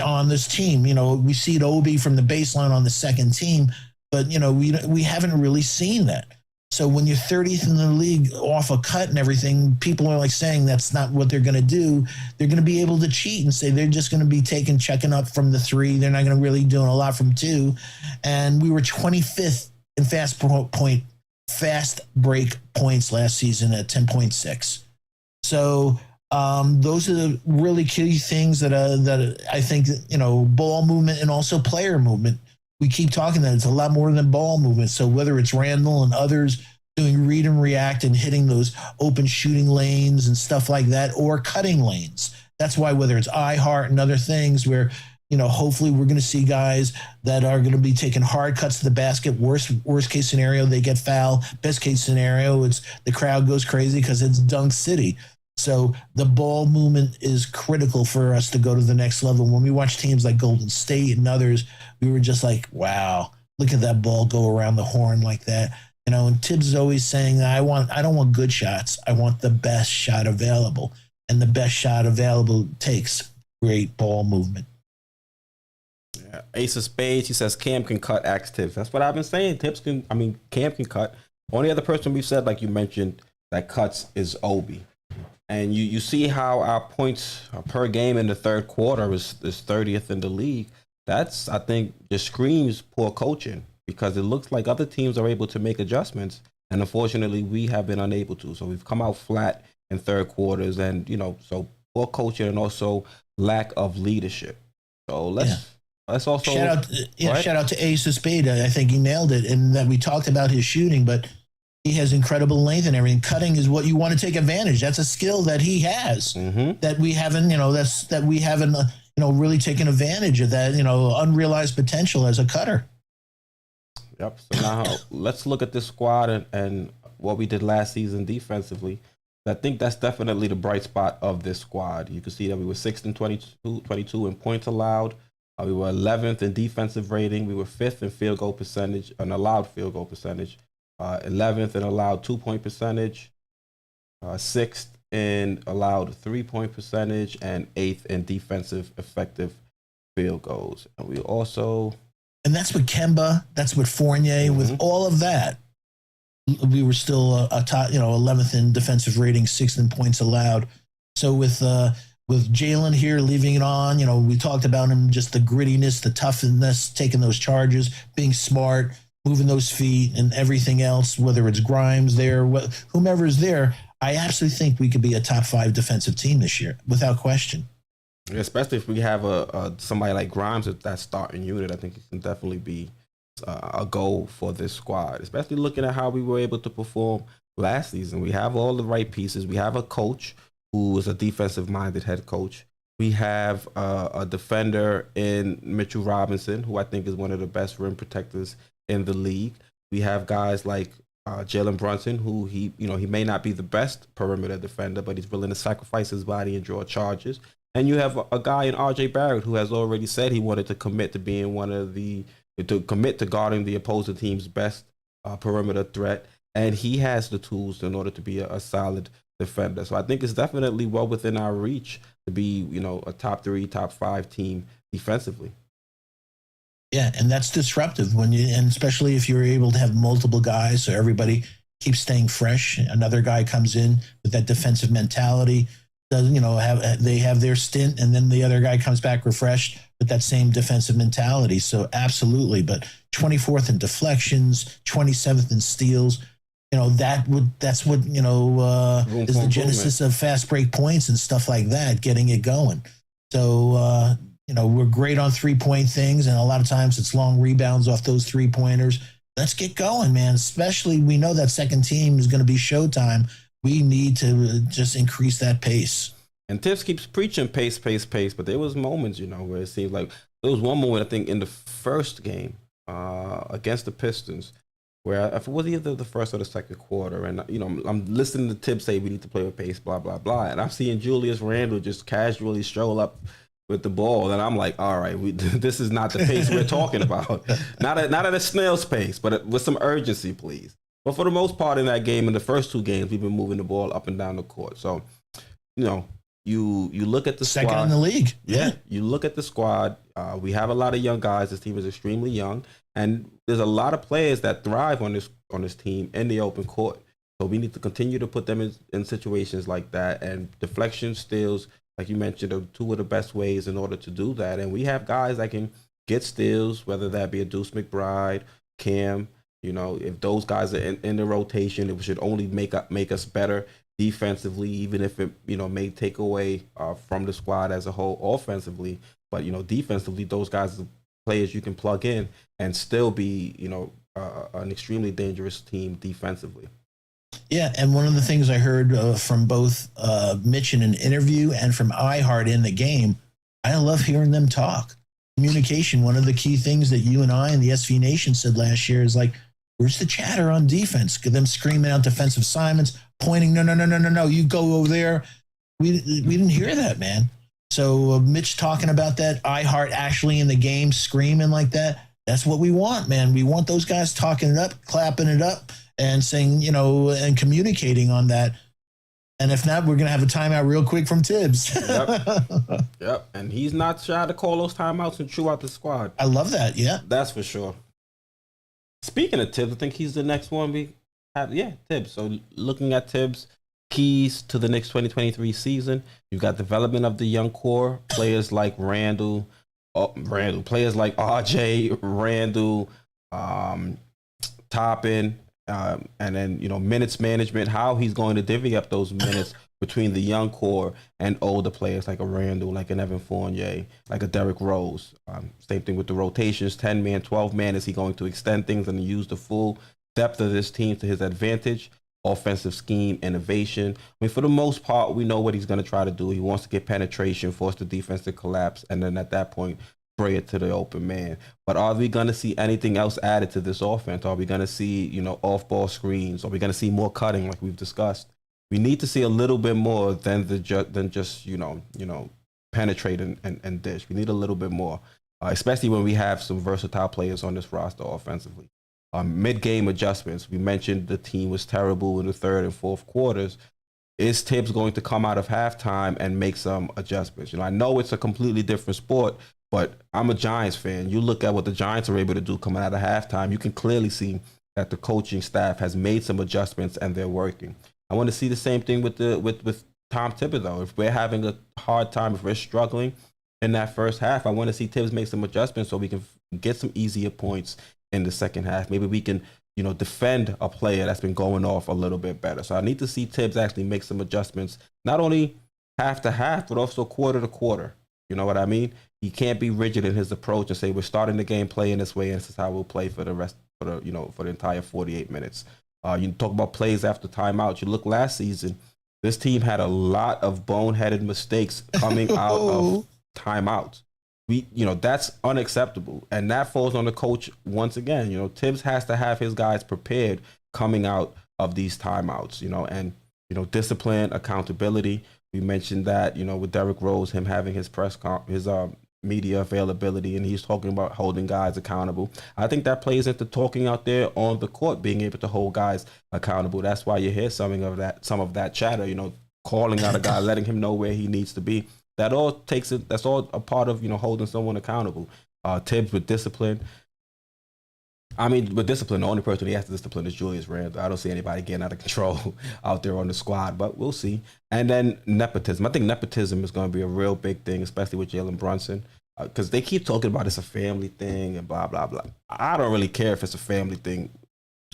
on this team? We see it Obi from the baseline on the second team, but, we haven't really seen that. So when you're 30th in the league off a cut and everything, people are saying that's not what they're going to do. They're going to be able to cheat and say they're just going to be checking up from the 3. They're not going to really doing a lot from 2. And we were 25th in fast break points last season at 10.6. So those are the really key things that I think, ball movement and also player movement. We keep talking that it's a lot more than ball movement. So whether it's Randle and others doing read and react and hitting those open shooting lanes and stuff like that, or cutting lanes. That's why whether it's iHeart and other things where, hopefully we're going to see guys that are going to be taking hard cuts to the basket. Worst case scenario, they get fouled. Best case scenario, it's the crowd goes crazy because it's Dunk City. So the ball movement is critical for us to go to the next level. When we watch teams like Golden State and others, we were just like, wow, look at that ball go around the horn like that. And Tibbs is always saying that I don't want good shots. I want the best shot available. And the best shot available takes great ball movement. Yeah, Ace of Spades, he says Cam can cut, axe Tips. That's what I've been saying. Cam can cut. Only other person we've said, like you mentioned, that cuts is Obi. And you see how our points per game in the third quarter is 30th in the league. That's, I think, just screams poor coaching, because it looks like other teams are able to make adjustments, and unfortunately we have been unable to. So we've come out flat in third quarters, and so poor coaching and also lack of leadership. So let's also shout out to Ace of Spade. I think he nailed it, and that we talked about his shooting, but he has incredible length and everything. Cutting is what you want to take advantage. That's a skill that he has that we haven't, really taken advantage of that, unrealized potential as a cutter. Yep. So now let's look at this squad and what we did last season defensively. I think that's definitely the bright spot of this squad. You can see that we were 6th in 22 in points allowed. We were 11th in defensive rating. We were 5th in field goal percentage, an allowed field goal percentage. 11th in allowed 2-point percentage. 6th in allowed 3-point percentage, and 8th in defensive effective field goals. And we also... And that's with Kemba, that's with Fournier, with all of that. We were still a top, 11th in defensive rating, 6th in points allowed. So with Jalen here leaving it on, we talked about him, just the grittiness, the toughness, taking those charges, being smart, moving those feet and everything else, whether it's Grimes there, whomever is there. I absolutely think we could be a top 5 defensive team this year, without question. Especially if we have somebody like Grimes at that starting unit. I think it can definitely be a goal for this squad, especially looking at how we were able to perform last season. We have all the right pieces. We have a coach who is a defensive-minded head coach. We have a defender in Mitchell Robinson, who I think is one of the best rim protectors in the league. We have guys like Jalen Brunson, who he may not be the best perimeter defender, but he's willing to sacrifice his body and draw charges. And you have a guy in RJ Barrett who has already said he wanted to commit to being commit to guarding the opposing team's best perimeter threat, and he has the tools in order to be a solid defender. So I think it's definitely well within our reach to be, a top 3, top 5 team defensively. Yeah, and that's disruptive and especially if you're able to have multiple guys, so everybody keeps staying fresh. Another guy comes in with that defensive mentality, they have their stint, and then the other guy comes back refreshed with that same defensive mentality. So absolutely, but 24th in deflections, 27th in steals. That's what is the genesis of fast break points and stuff like that, getting it going. So we're great on 3-point things, and a lot of times it's long rebounds off those 3-pointers. Let's get going, man. Especially we know that second team is going to be showtime. We need to just increase that pace. And Tips keeps preaching pace, but there was moments, where it seemed like there was one moment, I think, in the first game against the Pistons, where it was either the first or the second quarter, and I'm listening to Tips say we need to play with pace, blah blah blah, and I'm seeing Julius Randle just casually stroll up with the ball, and I'm like, all right, this is not the pace we're talking about. Not at a snail's pace, but with some urgency, please. But for the most part in that game, in the first 2 games, we've been moving the ball up and down the court. So, you look at the second squad in the league. Yeah, you look at the squad. We have a lot of young guys. This team is extremely young, and there's a lot of players that thrive on this team in the open court. So we need to continue to put them in situations like that. And deflection, steals, like you mentioned, are 2 of the best ways in order to do that. And we have guys that can get steals, whether that be a Deuce McBride, Cam. If those guys are in the rotation, it should only make us better defensively, even if it may take away from the squad as a whole offensively. But defensively, those guys are players you can plug in and still be an extremely dangerous team defensively. Yeah, and one of the things I heard from both Mitch in an interview and from iHeart in the game, I love hearing them talk. Communication, one of the key things that you and I and the SV Nation said last year is like, where's the chatter on defense? Them screaming out defensive assignments, pointing, no, you go over there. We didn't hear that, man. So Mitch talking about that, iHeart actually in the game screaming like that. That's what we want, man. We want those guys talking it up, clapping it up, and saying, and communicating on that. And if not, we're going to have a timeout real quick from Tibbs. Yep. And he's not shy to call those timeouts and chew out the squad. I love that. Yeah. That's for sure. Speaking of Tibbs, I think he's the next one we have. Yeah, Tibbs. So looking at Tibbs, keys to the Knicks 2023 season, you've got development of the young core, players like Randle, players like RJ, Randle, Toppin, and then, minutes management, how he's going to divvy up those minutes between the young core and older players like a Randle, like an Evan Fournier, like a Derrick Rose. Same thing with the rotations, 10-man, 12-man. Is he going to extend things and use the full depth of this team to his advantage? Offensive scheme, innovation. I mean, for the most part, we know what he's going to try to do. He wants to get penetration, force the defense to collapse, and then at that point, spray it to the open man. But are we going to see anything else added to this offense? Are we going to see, off-ball screens? Are we going to see more cutting like we've discussed? We need to see a little bit more than just penetrate and dish. We need a little bit more, especially when we have some versatile players on this roster offensively. Mid-game adjustments. We mentioned the team was terrible in the third and fourth quarters. Is Tibbs going to come out of halftime and make some adjustments? I know it's a completely different sport, but I'm a Giants fan. You look at what the Giants are able to do coming out of halftime, you can clearly see that the coaching staff has made some adjustments and they're working. I want to see the same thing with Tom Thibodeau. If we're having a hard time, if we're struggling in that first half, I want to see Tibbs make some adjustments so we can get some easier points in the second half. Maybe we can, defend a player that's been going off a little bit better. So I need to see Tibbs actually make some adjustments, not only half to half, but also quarter to quarter. You know what I mean? He can't be rigid in his approach and say, we're starting the game playing this way, and this is how we'll play for the rest, for the entire 48 minutes. You talk about plays after timeout. You look last season, this team had a lot of boneheaded mistakes coming out of timeouts. That's unacceptable. And that falls on the coach once again. Tibbs has to have his guys prepared coming out of these timeouts, and, discipline, accountability. We mentioned that, with Derrick Rose, him having his media availability, and he's talking about holding guys accountable. I think that plays into talking out there on the court, being able to hold guys accountable. That's why you hear some of that chatter, calling out a guy, letting him know where he needs to be. That all takes it. That's all a part of holding someone accountable. Tibbs with discipline. With discipline, the only person he has to discipline is Julius Randle. I don't see anybody getting out of control out there on the squad, but we'll see. And then nepotism. I think nepotism is going to be a real big thing, especially with Jalen Brunson, because they keep talking about it's a family thing and blah blah blah. I don't really care if it's a family thing.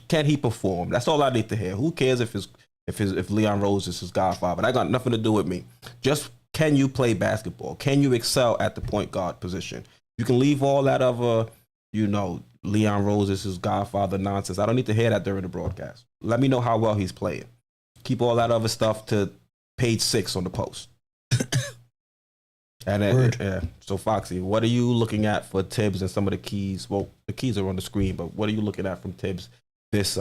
Can he perform? That's all I need to hear. Who cares if Leon Rose is his godfather? That got nothing to do with me. Just, can you play basketball? Can you excel at the point guard position? You can leave all that other, Leon Rose is his godfather nonsense. I don't need to hear that during the broadcast. Let me know how well he's playing. Keep all that other stuff to page 6 on the post. And then, so Foxy, what are you looking at for Tibbs and some of the keys? Well, the keys are on the screen, but what are you looking at from Tibbs this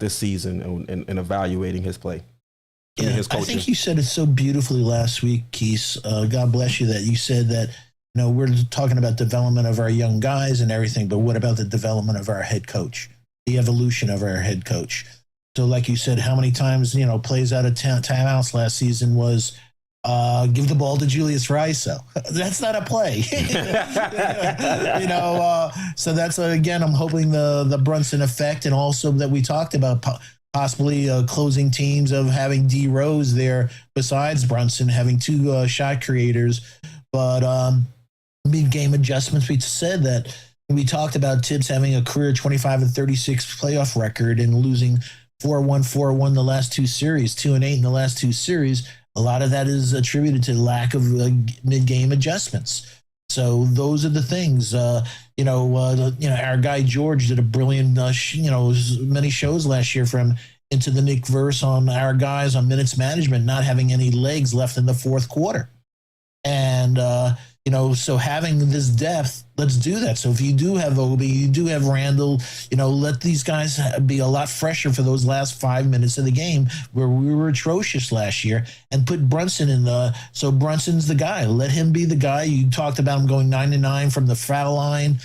season in evaluating his play? Yeah, his coaching? I think you said it so beautifully last week, Keith. God bless you that you said that, we're talking about development of our young guys and everything, but what about the development of our head coach, the evolution of our head coach? So like you said, how many times, plays out of timeouts last season was give the ball to Julius Randle. That's not a play. So that's, again, I'm hoping the Brunson effect, and also that we talked about possibly closing teams of having D Rose there besides Brunson, having 2 shot creators. But mid-game adjustments, we said that we talked about Tibbs having a career 25-36 playoff record and losing 4-1, 4-1 the last 2 series, 2-8 in the last 2 series. A lot of that is attributed to lack of mid-game adjustments. So those are the things. Our guy George did a brilliant, many shows last year from Into the Nick verse on our guys on minutes management not having any legs left in the fourth quarter. And, so having this depth, let's do that. So if you do have Obi, you do have Randle, let these guys be a lot fresher for those last 5 minutes of the game where we were atrocious last year, and put Brunson so Brunson's the guy. Let him be the guy. You talked about him going 9-9 from the foul line.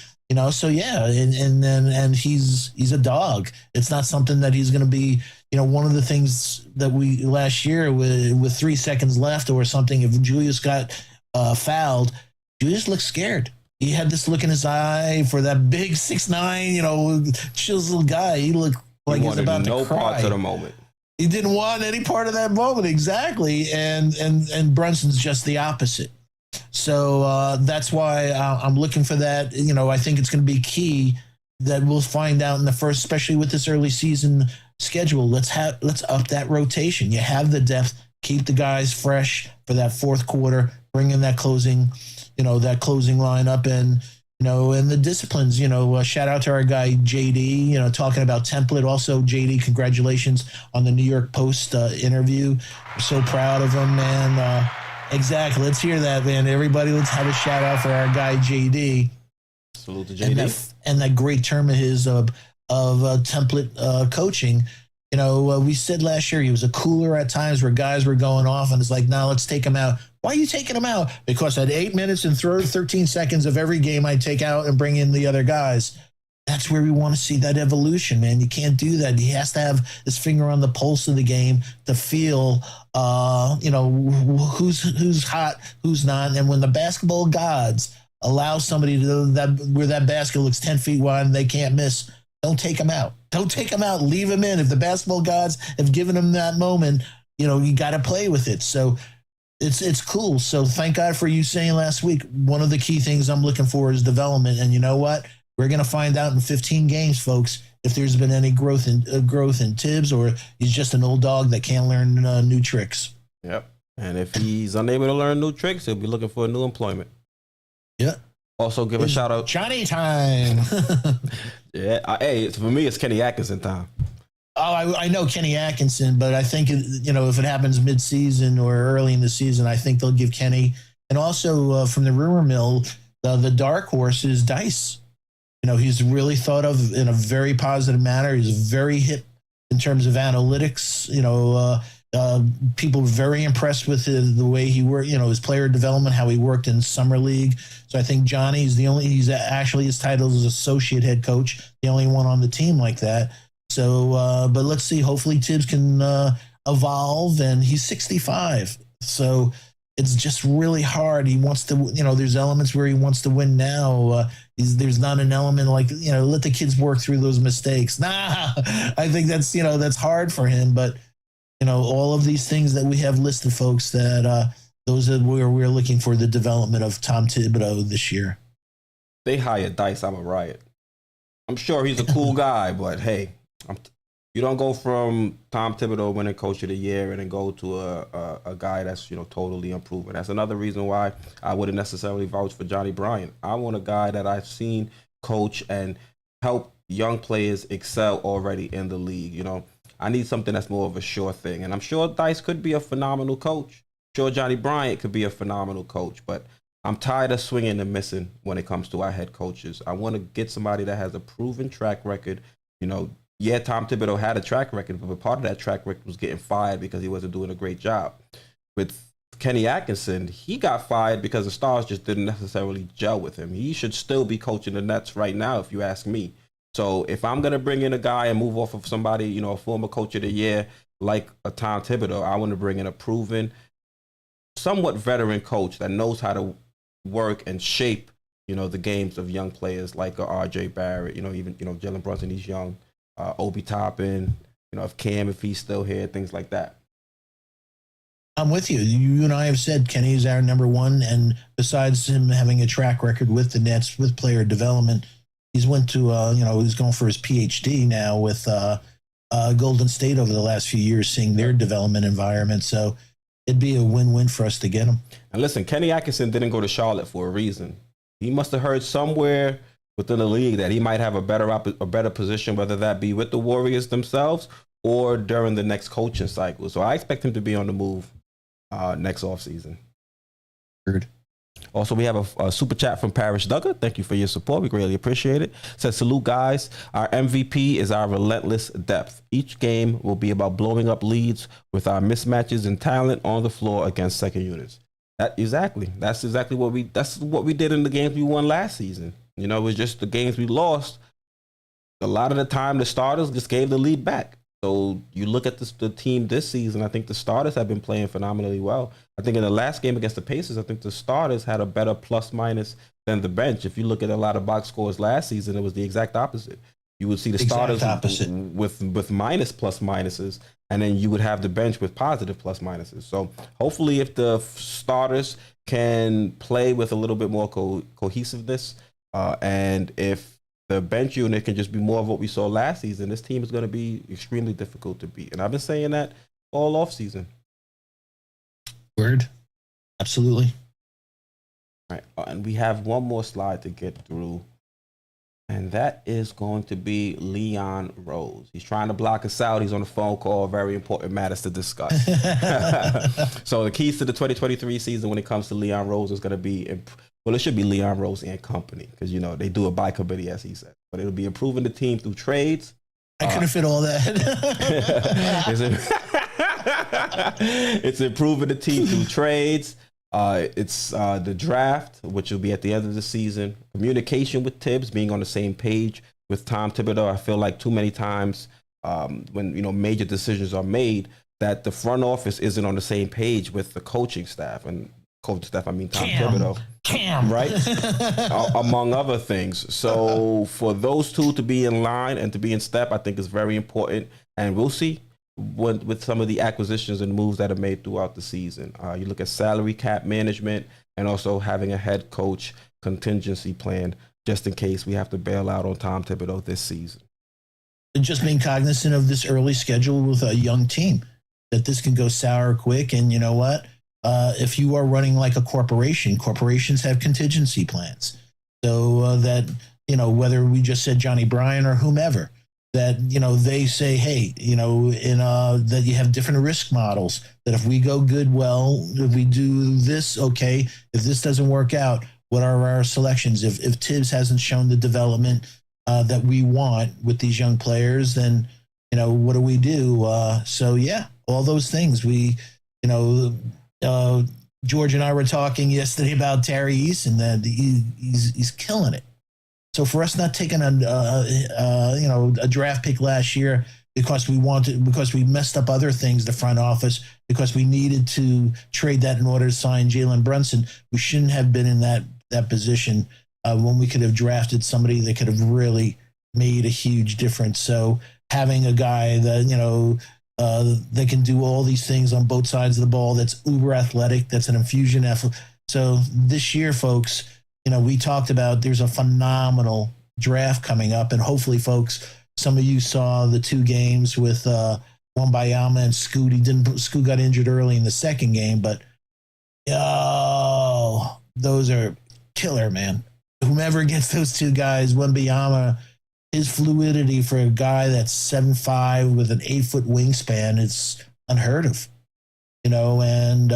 So yeah, and he's a dog. It's not something that he's going to be. One of the things that we last year with 3 seconds left or something, if Julius got fouled, Julius looked scared. He had this look in his eye for that big 6'9", chiseled guy. He looked like he was about to cry. No parts of the moment. He didn't want any part of that moment, exactly. And Brunson's just the opposite. So that's why I'm looking for that. I think it's going to be key that we'll find out in the first, especially with this early season schedule. Let's up that rotation. You have the depth, keep the guys fresh for that fourth quarter, bring in that closing lineup, and and the disciplines. Shout out to our guy JD. Talking about template. Also, JD, congratulations on the New York Post interview. We're so proud of him, man. Exactly. Let's hear that, man. Everybody, let's have a shout out for our guy JD. Salute to JD. And that great term of his of template coaching. We said last year he was a cooler at times where guys were going off, and it's like, now let's take him out. Why are you taking him out? Because at 8 minutes and 13 seconds of every game, I take out and bring in the other guys. That's where we want to see that evolution, man. You can't do that. He has to have his finger on the pulse of the game to feel, who's hot, who's not. And when the basketball gods allow somebody where that basket looks 10 feet wide and they can't miss, don't take him out. Don't take him out. Leave him in. If the basketball gods have given him that moment, you got to play with it. So it's cool. So thank God for you saying last week, one of the key things I'm looking for is development. And you know what? We're going to find out in 15 games, folks, if there's been any growth in Tibbs, or he's just an old dog that can't learn new tricks. Yep. And if he's unable to learn new tricks, he'll be looking for a new employment. Yeah. Also, give a shout out. Johnny time. Yeah. Hey, for me, it's Kenny Atkinson time. Oh, I know Kenny Atkinson, but I think, if it happens mid-season or early in the season, I think they'll give Kenny. And also from the rumor mill, the dark horse is Deuce. He's really thought of in a very positive manner. He's very hip in terms of analytics. People were very impressed with the way he worked, his player development, how he worked in summer league. So I think Johnny's he's actually, his title is associate head coach, the only one on the team like that. So, but let's see, hopefully Tibbs can evolve, and he's 65. So it's just really hard. He wants to, there's elements where he wants to win now. There's not an element like, let the kids work through those mistakes. I think that's hard for him. But, all of these things that we have listed, folks, that those are where we're looking for the development of Tom Thibodeau this year. They hired Deuce, I'm a riot. I'm sure he's a cool guy, but hey, you don't go from Tom Thibodeau winning Coach of the Year and then go to a guy that's totally unproven. That's another reason why I wouldn't necessarily vouch for Johnny Bryant. I want a guy that I've seen coach and help young players excel already in the league. I need something that's more of a sure thing, and I'm sure Deuce could be a phenomenal coach. I'm sure Johnny Bryant could be a phenomenal coach, but I'm tired of swinging and missing when it comes to our head coaches. I want to get somebody that has a proven track record. Yeah, Tom Thibodeau had a track record, but part of that track record was getting fired because he wasn't doing a great job. With Kenny Atkinson, he got fired because the stars just didn't necessarily gel with him. He should still be coaching the Nets right now, if you ask me. So if I'm going to bring in a guy and move off of somebody, a former Coach of the Year like a Tom Thibodeau, I want to bring in a proven, somewhat veteran coach that knows how to work and shape, the games of young players like RJ Barrett, even, Jalen Brunson, he's young. Obi Toppin, if Cam, if he's still here, things like that. I'm with you. You and I have said Kenny is our number one, and besides him having a track record with the Nets, with player development, he's went to, he's going for his PhD now with Golden State over the last few years, seeing their development environment. So it'd be a win-win for us to get him. And listen, Kenny Atkinson didn't go to Charlotte for a reason. He must have heard somewhere within the league that he might have a better position, whether that be with the Warriors themselves or during the next coaching cycle. So I expect him to be on the move next offseason. Heard. Also, we have a super chat from Parrish Duggar. Thank you for your support. We greatly appreciate it. Says, salute, guys. Our MVP is our relentless depth. Each game will be about blowing up leads with our mismatches and talent on the floor against second units. That's exactly what we did in the games we won last season. You know, it was just the games we lost. A lot of the time, the starters just gave the lead back. So you look at the team this season, I think the starters have been playing phenomenally well. I think in the last game against the Pacers, I think the starters had a better plus minus than the bench. If you look at a lot of box scores last season, it was the exact opposite. You would see the starters with minus plus minuses, and then you would have the bench with positive plus minuses. So hopefully if the starters can play with a little bit more cohesiveness, and if the bench unit can just be more of what we saw last season, this team is going to be extremely difficult to beat. And I've been saying that all off season. Word. Absolutely. All right. And we have one more slide to get through. And that is going to be Leon Rose. He's trying to block us out. He's on a phone call. Very important matters to discuss. So the keys to the 2023 season when it comes to Leon Rose is going to be, well, it should be Leon Rose and company because, you know, they do it by committee, as he said. But it'll be improving the team through trades. I couldn't fit all that. It's improving the team through trades. It's the draft, which will be at the end of the season. Communication with Tibbs, being on the same page with Tom Thibodeau. I feel like too many times when, you know, major decisions are made that the front office isn't on the same page with the coaching staff. And coaching staff, I mean Tom Thibodeau. Right? Among other things. So for those two to be in line and to be in step, I think is very important. And we'll see with some of the acquisitions and moves that are made throughout the season. You look at salary cap management and also having a head coach contingency plan just in case we have to bail out on Tom Thibodeau this season. And just being cognizant of this early schedule with a young team, that this can go sour quick. And you know what? If you are running like a corporation, corporations have contingency plans. So that, you know, whether we just said Johnny Bryan or whomever, that, you know, they say, hey, you know, that you have different risk models, that if we go good, well, if we do this, okay, if this doesn't work out, what are our selections? If Tibbs hasn't shown the development that we want with these young players, then, you know, what do we do? So, yeah, all those things. We, you know, George and I were talking yesterday about Terry Eason, that he's killing it. So for us not taking a draft pick last year because we messed up other things, the front office, because we needed to trade that in order to sign Jalen Brunson, we shouldn't have been in that position when we could have drafted somebody that could have really made a huge difference. So having a guy that, you know, that can do all these things on both sides of the ball, that's uber athletic, that's an infusion effort. So this year, folks, you know, we talked about there's a phenomenal draft coming up, and hopefully, folks, some of you saw the two games with Wembayama and Scoot. Scoot got injured early in the second game, but those are killer, man. Whomever gets those two guys, Wembayama, his fluidity for a guy that's 7'5" with an 8-foot wingspan is unheard of, you know. And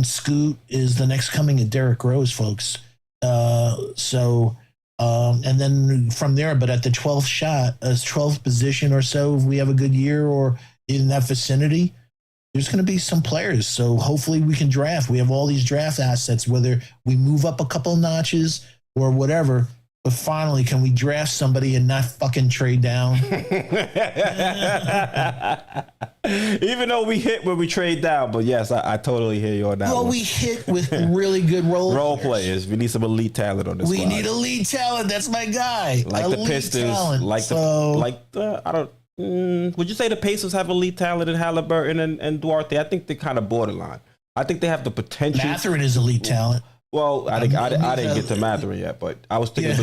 Scoot is the next coming of Derrick Rose, folks. And then from there, but at the 12th shot, 12th position or so, if we have a good year or in that vicinity, there's going to be some players. So hopefully we can draft. We have all these draft assets, whether we move up a couple notches or whatever. But finally, can we draft somebody and not fucking trade down? Even though we hit when we trade down, but yes, I totally hear you on that. Well, we hit with really good role players. We need some elite talent on this. We need elite talent. That's my guy. Like elite the Pistons, talent. Would you say the Pacers have elite talent in Halliburton and Duarte? I think they're kind of borderline. I think they have the potential. Mathurin is elite talent. Well, I didn't get to Mathurin yet, but I was thinking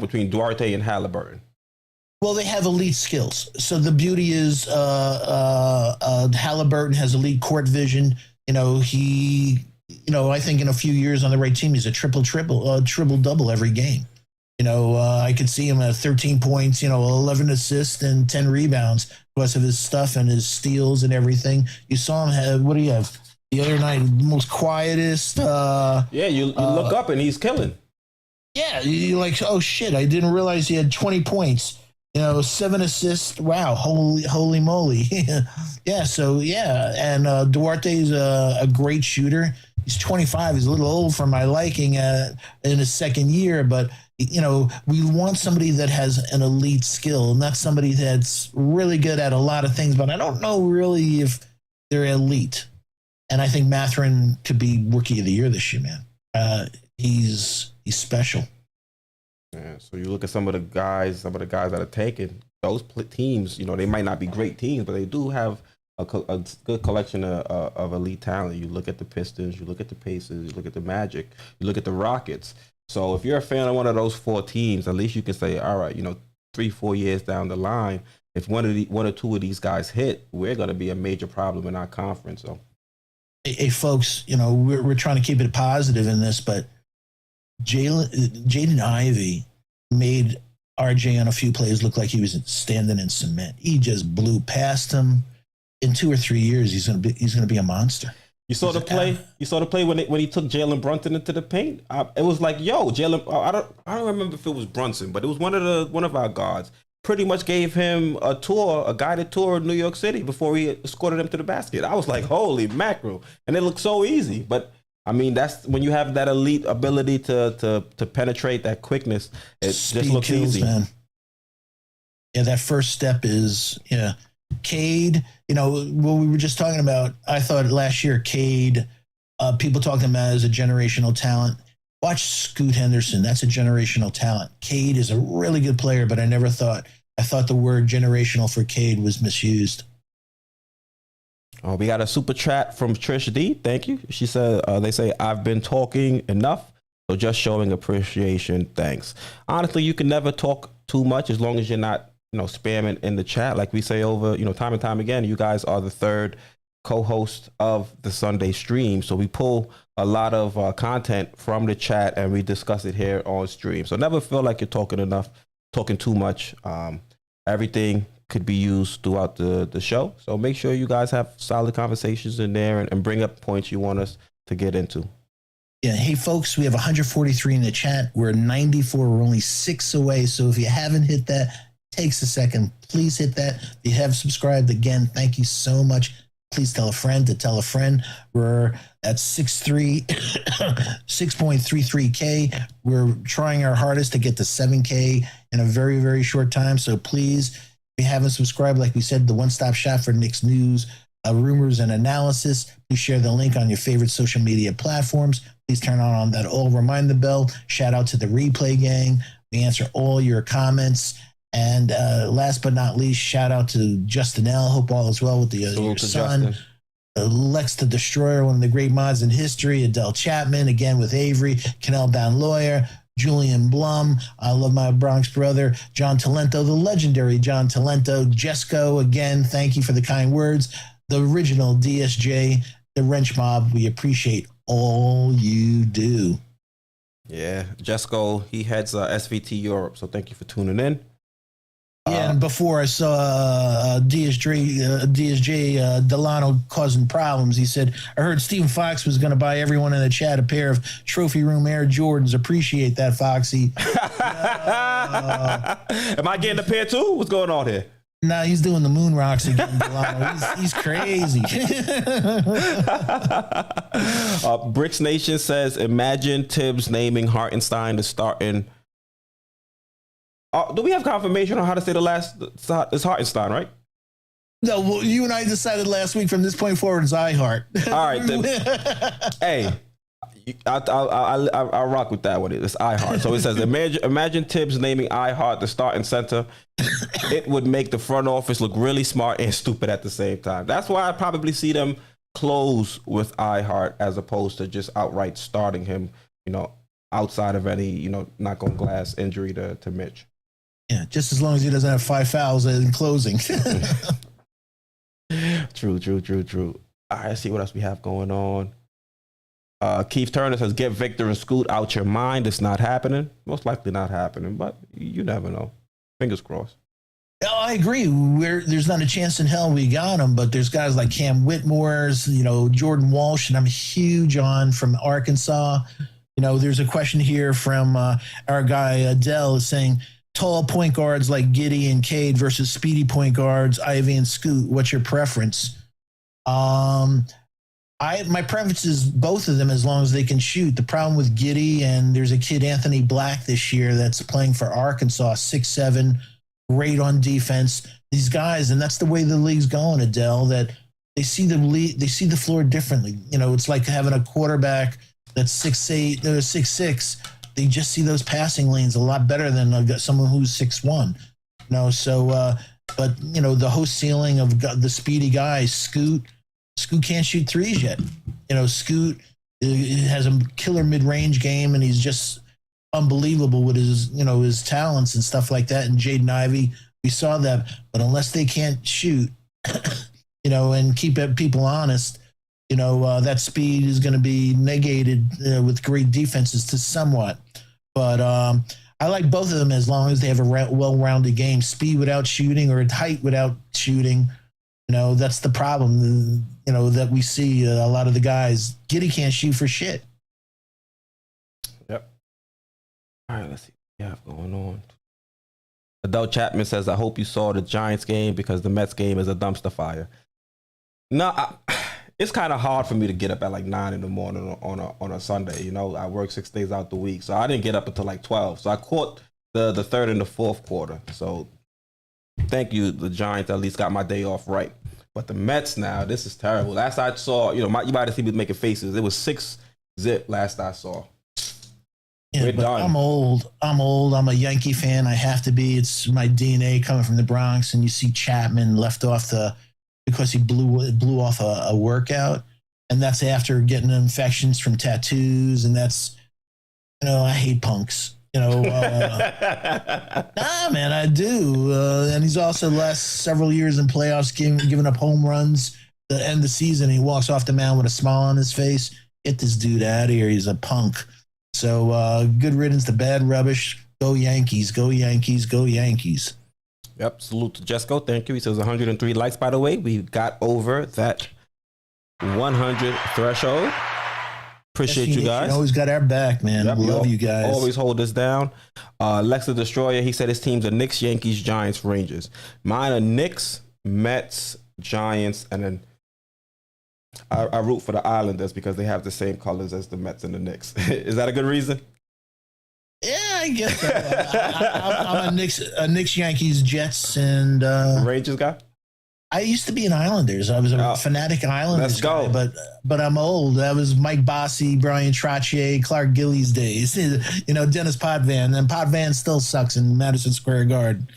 between Duarte and Halliburton. Well, they have elite skills. So the beauty is Halliburton has elite court vision. You know, I think in a few years on the right team, he's a triple-double every game. You know, I could see him at 13 points, 11 assists and 10 rebounds because of his stuff and his steals and everything. You saw him have, what do you have? The other night, most quietest. You look up and he's killing. Yeah, you're like, oh shit! I didn't realize he had 20 points. 7 assists. Wow, holy moly! Yeah, so yeah, and Duarte's a great shooter. He's 25. He's a little old for my liking in his second year, but we want somebody that has an elite skill, not somebody that's really good at a lot of things, but I don't know really if they're elite. And I think Mathurin could be Rookie of the Year this year, man. He's special. Yeah, so you look at some of the guys that are taken, those teams, they might not be great teams, but they do have a good collection of elite talent. You look at the Pistons, you look at the Pacers, you look at the Magic, you look at the Rockets. So if you're a fan of one of those four teams, at least you can say, all right, 3-4 years down the line, if one or two of these guys hit, we're going to be a major problem in our conference. So, hey folks, we're trying to keep it positive in this, but Jaden Ivey made RJ on a few plays look like he was standing in cement. He just blew past him. In 2 or 3 years, he's gonna be a monster. You saw the play. You saw the play when he took Jalen Brunson into the paint. It was like, yo, Jalen. I don't remember if it was Brunson, but it was one of our guards. Pretty much gave him a guided tour of New York City before he escorted him to the basket. I was like, holy mackerel! And it looked so easy. But I mean, that's when you have that elite ability to penetrate, that quickness. It Speed just looks kills, easy. Man. Yeah, that first step is Cade, what we were just talking about, I thought last year, Cade, people talked about as a generational talent. Watch Scoot Henderson. That's a generational talent. Cade is a really good player, but I thought the word generational for Cade was misused. Oh, we got a super chat from Trish D. Thank you. She said, they say, I've been talking enough, so just showing appreciation. Thanks. Honestly, you can never talk too much as long as you're not spamming in the chat. Like we say over, time and time again, you guys are the third co-host of the Sunday stream. So we pull a lot of content from the chat and we discuss it here on stream. So never feel like you're talking enough, talking too much. Everything could be used throughout the show. So make sure you guys have solid conversations in there and bring up points you want us to get into. Yeah. Hey, folks, we have 143 in the chat. We're 94. We're only 6 away. So if you haven't hit that, takes a second. Please hit that. If you have subscribed, again, thank you so much. Please tell a friend to tell a friend. We're at 6.33K. We're trying our hardest to get to 7K in a very, very short time. So please, if you haven't subscribed, like we said, the one-stop shop for Knicks news, rumors, and analysis, please share the link on your favorite social media platforms. Please turn on that all reminder bell. Shout out to the replay gang. We answer all your comments. And last but not least, shout out to Justin L. Hope all is well with your son. Lex the Destroyer, one of the great mods in history. Adele Chapman, again with Avery. Canal Bound Lawyer. Julian Blum. I love my Bronx brother. John Talento, the legendary John Talento. Jesco, again, thank you for the kind words. The original DSJ, the Wrench Mob. We appreciate all you do. Yeah, Jesco, he heads SVT Europe. So thank you for tuning in. Yeah, and before I saw DSJ Delano causing problems, he said, I heard Stephen Fox was going to buy everyone in the chat a pair of Trophy Room Air Jordans. Appreciate that, Foxy. Am I getting a pair too? What's going on here? Nah, he's doing the moon rocks again, Delano. He's crazy. Bricks Nation says, imagine Tibbs naming Hartenstein to starting. Do we have confirmation on how to say the last? It's Hartenstein, right? No, well, you and I decided last week from this point forward it's iHeart. All right, then. Hey, I'll rock with that one. It's iHeart. So it says, imagine Tibbs naming iHeart the starting center. It would make the front office look really smart and stupid at the same time. That's why I probably see them close with iHeart as opposed to just outright starting him, outside of any, knock on glass injury to Mitch. Yeah, just as long as he doesn't have 5 fouls in closing. True. All right, let's see what else we have going on. Keith Turner says, get Victor and Scoot out your mind. It's not happening. Most likely not happening, but you never know. Fingers crossed. Oh, I agree. There's not a chance in hell we got him, but there's guys like Cam Whitmore's, Jordan Walsh, and I'm huge on from Arkansas. There's a question here from our guy Adele saying, tall point guards like Giddey and Cade versus speedy point guards, Ivy and Scoot. What's your preference? My preference is both of them as long as they can shoot. The problem with Giddey, and there's a kid, Anthony Black, this year that's playing for Arkansas, 6'7", great on defense. These guys, and that's the way the league's going, Adele, that they see the floor differently. It's like having a quarterback that's 6'8", 6'6". They just see those passing lanes a lot better than someone who's 6'1". But the whole ceiling of the speedy guys, Scoot can't shoot threes yet. Scoot has a killer mid-range game, and he's just unbelievable with his talents and stuff like that. And Jaden Ivey, we saw that. But unless they can't shoot, and keep people honest, that speed is going to be negated with great defenses to somewhat. But I like both of them as long as they have a well-rounded game. Speed without shooting or height without shooting, that's the problem, that we see a lot of the guys. Giddey can't shoot for shit. Yep. All right, let's see what we have going on. Adele Chapman says, I hope you saw the Giants game because the Mets game is a dumpster fire. No, it's kind of hard for me to get up at like 9 in the morning on a Sunday. I work 6 days out the week, so I didn't get up until like 12. So I caught the third and the fourth quarter. So thank you, the Giants at least got my day off right. But the Mets now, this is terrible. Last I saw, you might have seen me making faces. It was 6-0 last I saw. Yeah, We're but done. I'm old. I'm a Yankee fan. I have to be. It's my DNA coming from the Bronx. And you see Chapman left off because he blew off a workout, and that's after getting infections from tattoos, and that's I hate punks. Nah, man, I do. And he's also the last several years in playoffs giving up home runs. The end of the season, he walks off the mound with a smile on his face. Get this dude out of here. He's a punk. So good riddance to bad rubbish. Go Yankees. Go Yankees. Go Yankees. Yep. Salute to Jesco. Thank you. He says 103 likes, by the way. We got over that 100 threshold. Appreciate you guys. You always got our back, man. Yep, Love you guys. Always hold us down. Lex the Destroyer, he said his teams are Knicks, Yankees, Giants, Rangers. Mine are Knicks, Mets, Giants, and then I root for the Islanders because they have the same colors as the Mets and the Knicks. Is that a good reason? Yeah, I guess so. I'm a Knicks, Yankees, Jets, and Rangers guy? I used to be an Islanders. I was a fanatic Islanders guy, but I'm old. That was Mike Bossy, Brian Trottier, Clark Gillies days. Dennis Potvin. And Potvin still sucks in Madison Square Garden.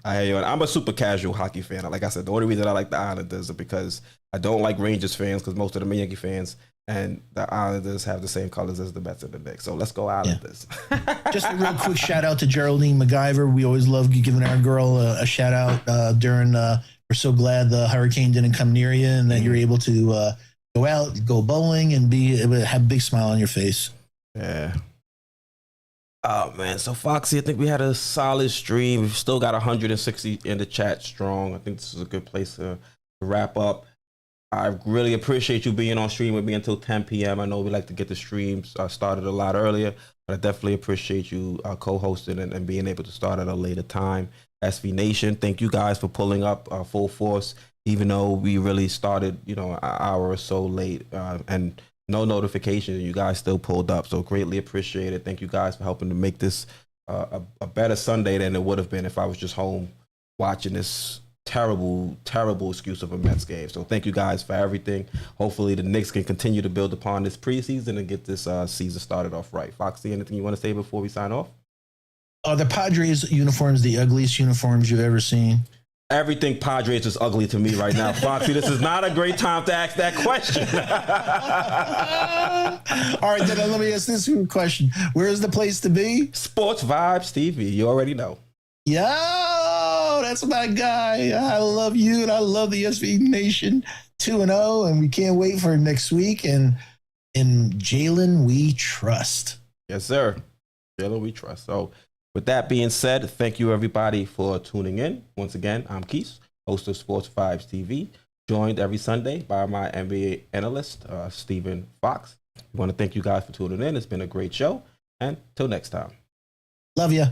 I hear you. And I'm a super casual hockey fan. Like I said, the only reason I like the Islanders is because I don't like Rangers fans because most of them are Yankee fans. And the Islanders have the same colors as the Mets and the Knicks. So let's go Islanders. Yeah. Just a real quick shout out to Geraldine McIver. We always love giving our girl a shout out during we're so glad the hurricane didn't come near you and that you're able to go out, go bowling, and have a big smile on your face. Yeah. Oh, man. So, Foxy, I think we had a solid stream. We've still got 160 in the chat strong. I think this is a good place to wrap up. I really appreciate you being on stream with me until 10 p.m. I know we like to get the streams started a lot earlier, but I definitely appreciate you co-hosting and being able to start at a later time. SV Nation, thank you guys for pulling up full force, even though we really started, an hour or so late and no notification. You guys still pulled up, so greatly appreciate it. Thank you guys for helping to make this a better Sunday than it would have been if I was just home watching this terrible excuse of a Mets game. So thank you guys for everything. Hopefully the Knicks can continue to build upon this preseason and get this season started off right. Foxy, anything you want to say before we sign off? Are the Padres uniforms the ugliest uniforms you've ever seen? Everything Padres is ugly to me right now. Foxy, this is not a great time to ask that question. All right, then let me ask this question. Where is the place to be? Sports Vibes TV. You already know. Yo, that's my guy. I love you, and I love the SV Nation 2-0, and we can't wait for next week. And in Jalen, we trust. Yes, sir. Jalen, we trust. So, with that being said, thank you everybody for tuning in. Once again, I'm Keith, host of Sports Vibes TV, joined every Sunday by my NBA analyst, Stephen Fox. We want to thank you guys for tuning in. It's been a great show. And till next time. Love you.